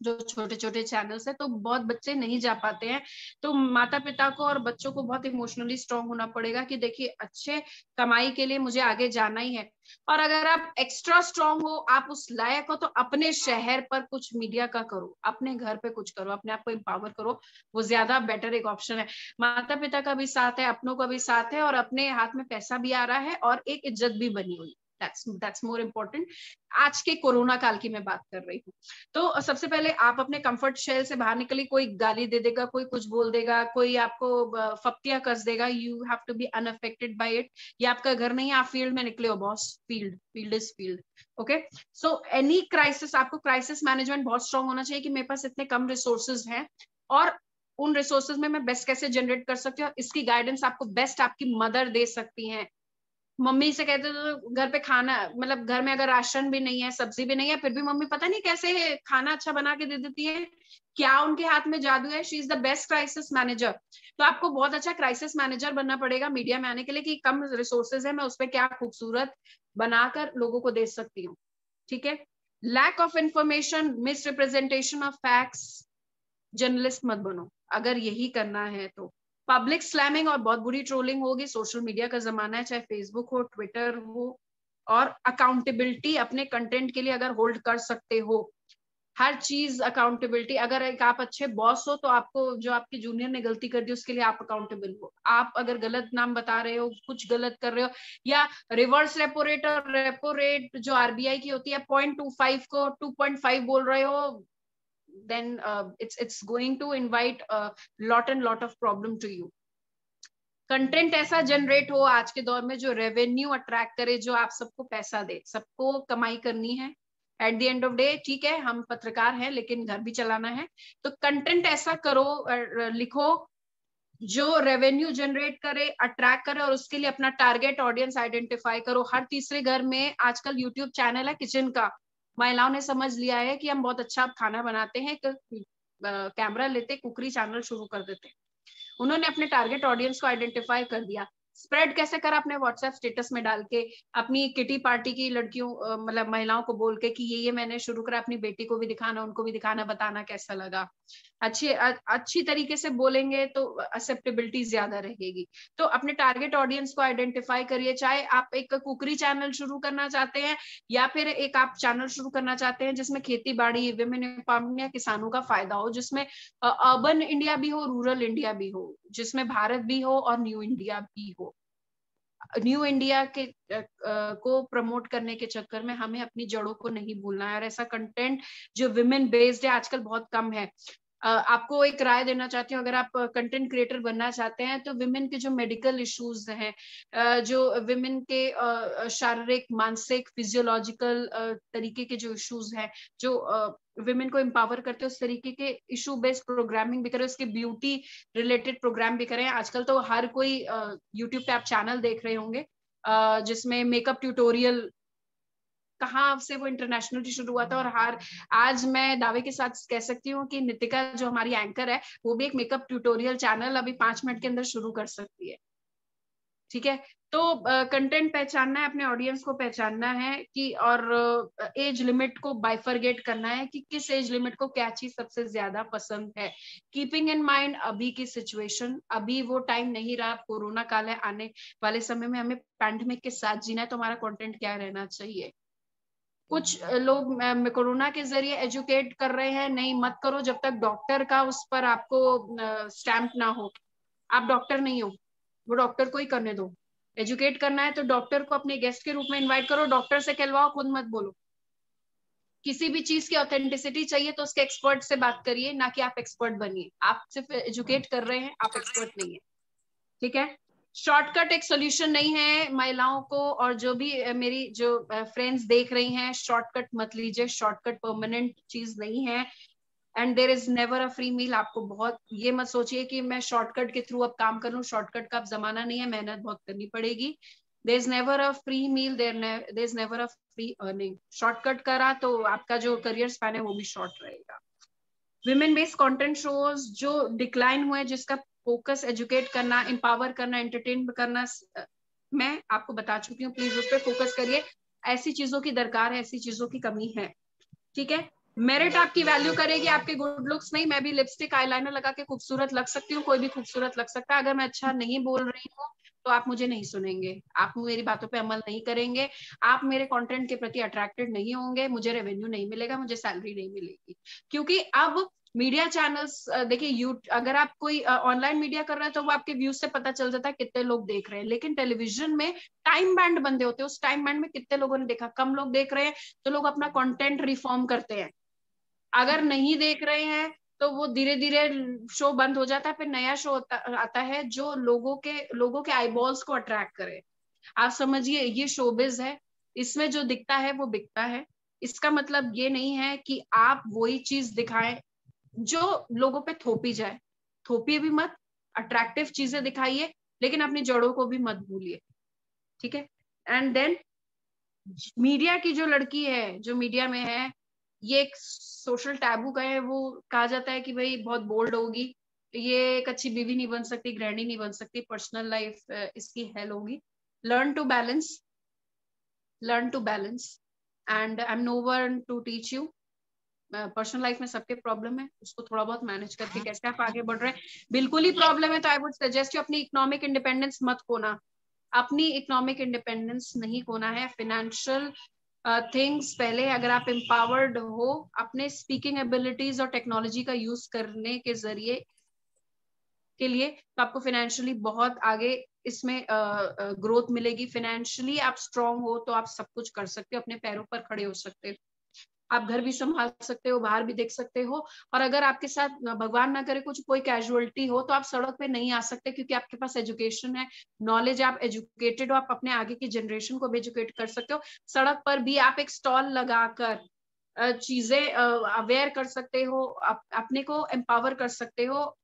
जो छोटे छोटे चैनल्स है, तो बहुत बच्चे नहीं जा पाते हैं। तो माता पिता को और बच्चों को बहुत इमोशनली स्ट्रांग होना पड़ेगा कि देखिए अच्छे कमाई के लिए मुझे आगे जाना ही है, और अगर आप एक्स्ट्रा स्ट्रांग हो, आप उस लायक हो, तो अपने शहर पर कुछ मीडिया का करो, अपने घर पे कुछ करो, अपने आप को एम्पावर करो, वो ज्यादा बेटर एक ऑप्शन है। माता पिता का भी साथ है, अपनों का भी साथ है, और अपने हाथ में पैसा भी आ रहा है और एक इज्जत भी बनी हुई, दैट्स मोर इम्पोर्टेंट। आज के कोरोना काल की मैं बात कर रही हूँ। तो सबसे पहले आप अपने कंफर्ट शेल से बाहर निकलिए, कोई गाली दे देगा, कोई कुछ बोल देगा, कोई आपको फप्तियां कस देगा, you have to be unaffected by it. ये आपका घर नहीं है, आप फील्ड में निकले हो boss, field is field. Okay, so any crisis, आपको क्राइसिस मैनेजमेंट बहुत स्ट्रांग होना चाहिए कि मेरे पास इतने कम रिसोर्सेज हैं, और उन रिसोर्सेज में मैं बेस्ट कैसे जनरेट कर सकती हूँ, इसकी गाइडेंस आपको बेस्ट आपकी मदर दे सकती हैं। मम्मी से कहते तो घर पे खाना, मतलब घर में अगर राशन भी नहीं है, सब्जी भी नहीं है, फिर भी मम्मी पता नहीं कैसे खाना अच्छा बना के दे देती है, क्या उनके हाथ में जादू है, she is the best crisis manager. तो आपको बहुत अच्छा क्राइसिस मैनेजर बनना पड़ेगा मीडिया में आने के लिए, कि कम रिसोर्सेज है, मैं उस पर क्या खूबसूरत बनाकर लोगों को दे सकती हूँ। ठीक है, lack of information, misrepresentation of facts, journalist मत बनो अगर यही करना है तो। पब्लिक स्लैमिंग और बहुत बुरी ट्रोलिंग होगी, सोशल मीडिया का जमाना है, चाहे फेसबुक हो, ट्विटर हो, और अकाउंटेबिलिटी अपने कंटेंट के लिए अगर होल्ड कर सकते हो, हर चीज अकाउंटेबिलिटी। अगर एक आप अच्छे बॉस हो तो आपको, जो आपके जूनियर ने गलती कर दी उसके लिए आप अकाउंटेबल हो। आप अगर गलत नाम बता रहे हो, कुछ गलत कर रहे हो, या रिवर्स रेपो रेट और रेपो रेट जो आरबीआई की होती है 0.25 को 2.5 बोल रहे हो, then it's going to invite a lot of problem to you. Content ऐसा जनरेट हो आज के दौर में जो रेवेन्यू अट्रैक्ट करे, जो आप सबको पैसा दे, सबको कमाई करनी है eight the end of day. ठीक है, हम पत्रकार हैं लेकिन घर भी चलाना है, तो कंटेंट ऐसा करो, लिखो जो रेवेन्यू जनरेट करे, अट्रैक्ट करे, और उसके लिए अपना टारगेट ऑडियंस आइडेंटिफाई करो। हर तीसरे घर में आजकल यूट्यूब चैनल है किचन का, महिलाओं ने समझ लिया है कि हम बहुत अच्छा खाना बनाते हैं, कैमरा लेते, कुकरी चैनल शुरू कर देते। उन्होंने अपने टारगेट ऑडियंस को आइडेंटिफाई कर दिया। स्प्रेड कैसे करा, अपने व्हाट्सएप स्टेटस में डाल के, अपनी किटी पार्टी की लड़कियों, मतलब महिलाओं को बोल के कि ये मैंने शुरू करा, अपनी बेटी को भी दिखाना, उनको भी दिखाना, बताना कैसा लगा। अच्छी तरीके से बोलेंगे तो एक्सेप्टेबिलिटी ज्यादा रहेगी। तो अपने टारगेट ऑडियंस को आइडेंटिफाई करिए, चाहे आप एक कुकरी चैनल शुरू करना चाहते हैं, या फिर एक आप चैनल शुरू करना चाहते हैं जिसमें खेती बाड़ी, विमेन एम्पावरमेंट या किसानों का फायदा हो, जिसमें अर्बन इंडिया भी हो, रूरल इंडिया भी हो, जिसमें भारत भी हो और न्यू इंडिया भी हो। न्यू इंडिया के को प्रमोट करने के चक्कर में हमें अपनी जड़ों को नहीं भूलना है, और ऐसा कंटेंट जो विमेन बेस्ड है आजकल बहुत कम है। आपको एक राय देना चाहती हूँ, अगर आप कंटेंट क्रिएटर बनना चाहते हैं तो विमेन के जो मेडिकल इश्यूज हैं, जो विमेन के शारीरिक, मानसिक, फिजियोलॉजिकल तरीके के जो इश्यूज हैं, जो विमेन को एम्पावर करते हैं, उस तरीके के इशू बेस्ड प्रोग्रामिंग भी करें, उसके ब्यूटी रिलेटेड प्रोग्राम भी करें। आजकल तो हर कोई यूट्यूब पे आप चैनल देख रहे होंगे जिसमें मेकअप ट्यूटोरियल, कहाँ से वो इंटरनेशनली शुरू हुआ था, और आज मैं दावे के साथ कह सकती हूँ कि नितिका जो हमारी एंकर है, वो भी एक मेकअप ट्यूटोरियल चैनल अभी 5 मिनट के अंदर शुरू कर सकती है। ठीक है। तो कंटेंट पहचानना है, अपने ऑडियंस को पहचानना है कि, और एज लिमिट को बाइफरगेट करना है कि किस एज लिमिट को क्या चीज सबसे ज्यादा पसंद है। कीपिंग इन माइंड अभी की सिचुएशन, अभी वो टाइम नहीं रहा, कोरोना काल है, आने वाले समय में हमें पैंडेमिक के साथ जीना है, तो हमारा कंटेंट क्या रहना चाहिए। कुछ लोग कोरोना के जरिए एजुकेट कर रहे हैं, नहीं मत करो जब तक डॉक्टर का उस पर आपको स्टैंप ना हो। आप डॉक्टर नहीं हो, वो डॉक्टर को ही करने दो। एजुकेट करना है तो डॉक्टर को अपने गेस्ट के रूप में इनवाइट करो, डॉक्टर से कहलवाओ, खुद मत बोलो। किसी भी चीज की ऑथेंटिसिटी चाहिए तो उसके एक्सपर्ट से बात करिए, ना कि आप एक्सपर्ट बनिए। आप सिर्फ एजुकेट कर रहे हैं, आप एक्सपर्ट नहीं है। ठीक है। शॉर्टकट एक सोल्यूशन नहीं है महिलाओं को, और जो भी मेरी जो फ्रेंड्स देख रही हैं, शॉर्टकट मत लीजिए, शॉर्टकट परमानेंट चीज नहीं है। And there is never a free meal. आपको बहुत ये मत सोचिए कि मैं शॉर्टकट के थ्रू अब काम कर लूं, शॉर्टकट का अब जमाना नहीं है, मेहनत बहुत करनी पड़ेगी। There is never a free meal, there is never a free earning. Shortcut करा तो आपका जो करियर स्पैन है वो भी शॉर्ट रहेगा। विमेन बेस्ड कंटेंट शोज जो डिक्लाइन हुए, जिसका फोकस एजुकेट करना, एम्पावर करना, एंटरटेन करना, मैं आपको बता चुकी हूँ, प्लीज उस पर फोकस करिए। ऐसी चीजों की दरकार है, ऐसी चीजों की कमी है। ठीक है। मेरिट आपकी वैल्यू करेगी, आपके गुड लुक्स नहीं। मैं भी लिपस्टिक आईलाइनर लगा के खूबसूरत लग सकती हूँ, कोई भी खूबसूरत लग सकता है। अगर मैं अच्छा नहीं बोल रही हूँ तो आप मुझे नहीं सुनेंगे, आप मेरी बातों पे अमल नहीं करेंगे, आप मेरे कंटेंट के प्रति अट्रैक्टेड नहीं होंगे, मुझे रेवेन्यू नहीं मिलेगा, मुझे सैलरी नहीं मिलेगी। क्योंकि अब मीडिया चैनल्स देखिए, अगर आप कोई ऑनलाइन मीडिया कर रहे हैं तो वो आपके व्यूज से पता चल जाता है कितने लोग देख रहे हैं, लेकिन टेलीविजन में टाइम बैंड बंदे होते हैं, उस टाइम बैंड में कितने लोगों ने देखा। कम लोग देख रहे हैं तो लोग अपना कंटेंट रिफॉर्म करते हैं, अगर नहीं देख रहे हैं तो वो धीरे धीरे शो बंद हो जाता है, फिर नया शो आता है जो लोगों के आईबॉल्स को अट्रैक्ट करे। आप समझिए ये शोबिज है, इसमें जो दिखता है वो बिकता है। इसका मतलब ये नहीं है कि आप वही चीज दिखाएं जो लोगों पे थोपी जाए। थोपिए भी मत, अट्रैक्टिव चीजें दिखाइए, लेकिन अपनी जड़ों को भी मत भूलिए। ठीक है। एंड देन मीडिया की जो लड़की है, जो मीडिया में है, ये एक सोशल टैबू का है। वो कहा जाता है कि भाई बहुत बोल्ड होगी, ये एक अच्छी बीवी नहीं बन सकती, गृहिणी नहीं बन सकती, पर्सनल लाइफ इसकी हेल होगी। Learn to balance, learn to balance, and I am no one to teach you. Personal life में सबके प्रॉब्लम है, उसको थोड़ा बहुत मैनेज करके कैसे आप आगे बढ़ रहे हैं। बिल्कुल ही प्रॉब्लम है तो आई वुड सजेस्ट यू अपनी इकोनॉमिक इंडिपेंडेंस मत खोना, अपनी इकोनॉमिक इंडिपेंडेंस नहीं खोना है। फाइनेंशियल थिंग्स पहले, अगर आप एम्पावर्ड हो अपने स्पीकिंग एबिलिटीज और टेक्नोलॉजी का यूज करने के जरिए के लिए, तो आपको फाइनेंशियली बहुत आगे इसमें ग्रोथ मिलेगी। फाइनेंशियली आप स्ट्रांग हो तो आप सब कुछ कर सकते हो, अपने पैरों पर खड़े हो सकते हो, आप घर भी संभाल सकते हो, बाहर भी देख सकते हो। और अगर आपके साथ भगवान ना करे कुछ कोई कैजुअलिटी हो तो आप सड़क पे नहीं आ सकते, क्योंकि आपके पास एजुकेशन है, नॉलेज, आप एजुकेटेड हो, आप अपने आगे की जनरेशन को भी एजुकेट कर सकते हो। सड़क पर भी आप एक स्टॉल लगाकर चीजें अवेयर कर सकते हो, अपने को एम्पावर कर सकते हो,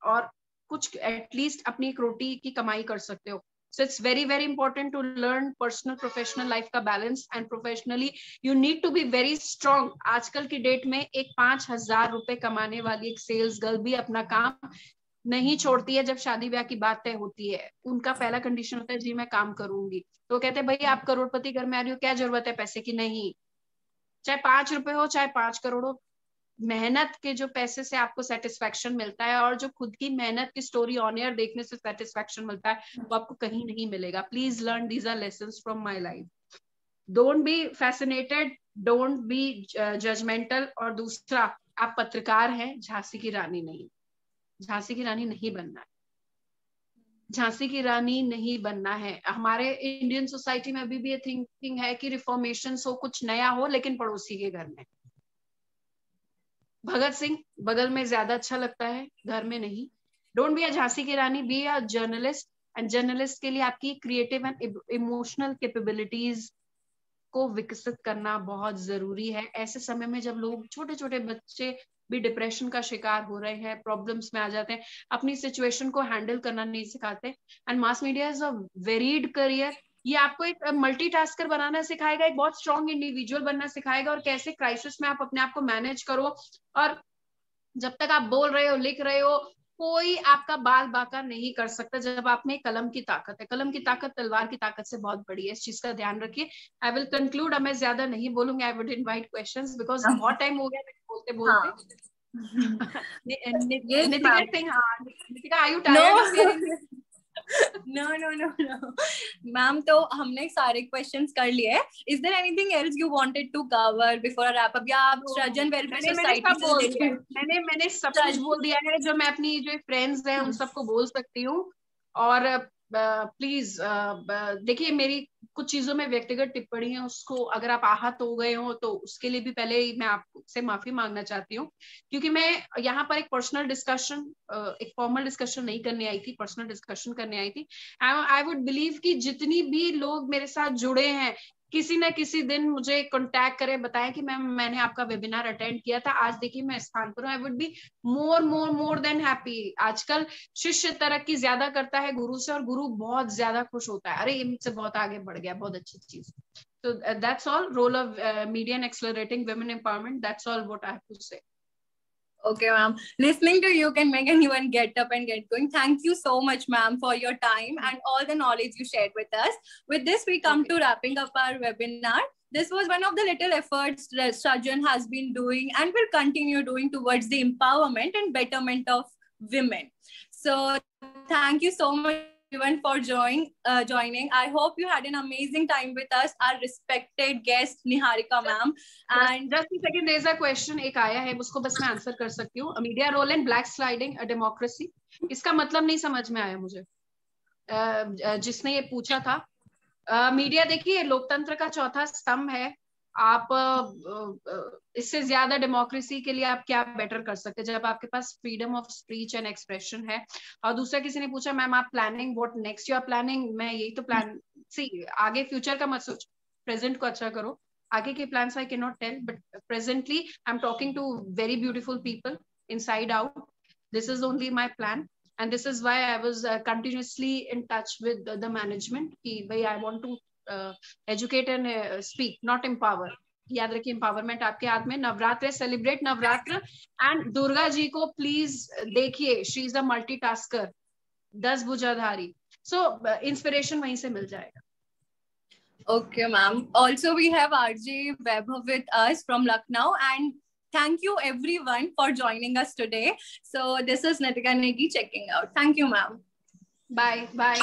और कुछ एटलीस्ट अपनी एक रोटी की कमाई कर सकते हो। So it's very, very important to learn personal, professional life का balance, and professionally you need to be very strong. आजकल की डेट में एक 5,000 रुपए कमाने वाली एक सेल्स गर्ल भी अपना काम नहीं छोड़ती है। जब शादी ब्याह की बात तय होती है, उनका पहला कंडीशन होता है जी मैं काम करूंगी। तो कहते हैं भाई आप करोड़पति घर में आ रही हो, क्या जरूरत है पैसे की? नहीं, चाहे 5 रुपए हो चाहे 5 करोड़ हो, मेहनत के जो पैसे से आपको सेटिस्फेक्शन मिलता है, और जो खुद की मेहनत की स्टोरी ऑन एयर देखने से सेटिस्फेक्शन मिलता है, वो आपको कहीं नहीं मिलेगा। Please learn these are lessons from my life. Don't be fascinated, don't be judgmental. और दूसरा, आप पत्रकार हैं, झांसी की रानी नहीं, झांसी की रानी नहीं बनना है, झांसी की रानी नहीं बनना है। हमारे इंडियन सोसाइटी में अभी भी ये थिंकिंग है कि रिफॉर्मेशन हो, कुछ नया हो, लेकिन पड़ोसी के घर में। भगत सिंह बगल में ज्यादा अच्छा लगता है, घर में नहीं। डोंट बी अ झांसी की रानी, be a journalist. And journalist के लिए आपकी क्रिएटिव एंड इमोशनल कैपेबिलिटीज को विकसित करना बहुत जरूरी है। ऐसे समय में जब लोग, छोटे छोटे बच्चे भी डिप्रेशन का शिकार हो रहे हैं, प्रॉब्लम्स में आ जाते हैं, अपनी सिचुएशन को हैंडल करना नहीं सिखाते। And mass media is a varied career. ये आपको एक मल्टीटास्कर बनाना सिखाएगा, एक बहुत स्ट्रॉन्ग इंडिविजुअल बनना सिखाएगा, और कैसे क्राइसिस में आप अपने आप को मैनेज करो। और जब तक आप बोल रहे हो, लिख रहे हो, कोई आपका बाल बांका नहीं कर सकता जब आप में कलम की ताकत है। कलम की ताकत तलवार की ताकत से बहुत बड़ी है, इस चीज का ध्यान रखिए। आई विल कंक्लूड, अब मैं ज्यादा नहीं बोलूंगी, I would invite questions because बहुत टाइम हो गया बोलते बोलते। नितिका सिंह, हाँ Nitika, are you tired of hearing? No, no, no, no. Ma'am, तो हमने सारे क्वेश्चंस कर लिए। Is there anything else you wanted to cover before a wrap up? या आप सृजन वेलफेयर सोसाइटी से रिलेटेड? मैंने सब कुछ बोल दिया है जो मैं अपनी जो फ्रेंड्स हैं उन सबको बोल सकती हूँ। और प्लीज देखिए, मेरी कुछ चीजों में व्यक्तिगत टिप्पणी है, उसको अगर आप आहत हो गए हो तो उसके लिए भी पहले ही मैं आपसे माफी मांगना चाहती हूँ, क्योंकि मैं यहाँ पर एक पर्सनल डिस्कशन, एक फॉर्मल डिस्कशन नहीं करने आई थी, पर्सनल डिस्कशन करने आई थी। आई वुड बिलीव कि जितनी भी लोग मेरे साथ जुड़े हैं, किसी न किसी दिन मुझे कांटेक्ट करें, बताएं कि मैम मैंने आपका वेबिनार अटेंड किया था, आज देखिए मैं इस स्थान पर हूँ। I would be more than happy. आजकल शिष्य तरक्की ज्यादा करता है गुरु से, और गुरु बहुत ज्यादा खुश होता है, अरे ये मुझसे बहुत आगे बढ़ गया, बहुत अच्छी चीज। So that's all. Role of media and accelerating women empowerment. That's all what I have to say. Okay, ma'am. Listening to you can make anyone get up and get going. Thank you so much, ma'am, for your time and all the knowledge you shared with us. With this, we come to wrapping up our webinar. This was one of the little efforts Srajan has been doing and will continue doing towards the empowerment and betterment of women. So thank you so much everyone for joining. I hope you had an amazing time with us, our respected guest Niharika ma'am. And just a second, there's a question एक आया है, उसको बस मैं answer कर सकती हूँ। Media role in black sliding a democracy, इसका मतलब नहीं समझ में आया मुझे। जिसने ये पूछा था, मीडिया देखिए लोकतंत्र का चौथा स्तंभ है। आप इससे ज्यादा डेमोक्रेसी के लिए आप क्या बेटर कर सकते हैं जब आपके पास freedom of speech and expression है। और दूसरा किसी ने पूछा मैम आप planning what next you are planning, मैं यही तो प्लान, सी आगे फ्यूचर का मत सोचो, प्रेजेंट को अच्छा करो। आगे के plans I can not tell, but presently I am talking to very beautiful people inside out. This is only my plan and this is why I was continuously in touch with the management कि भाई I want to educate and speak, not empower. याद रखिए, empowerment आपके हाथ में। Navratra, celebrate Navratra, and Durga ji को please देखिए, she is a multitasker, 10 भुजाधारी। सो इंस्पिरेशन वहीं से मिल जाएगा। Okay, ma'am. Also, we have RJ Vaibhav with us from Lucknow, and thank you everyone for joining us today. So this is Nitika Negi checking out. Thank you, ma'am. Bye.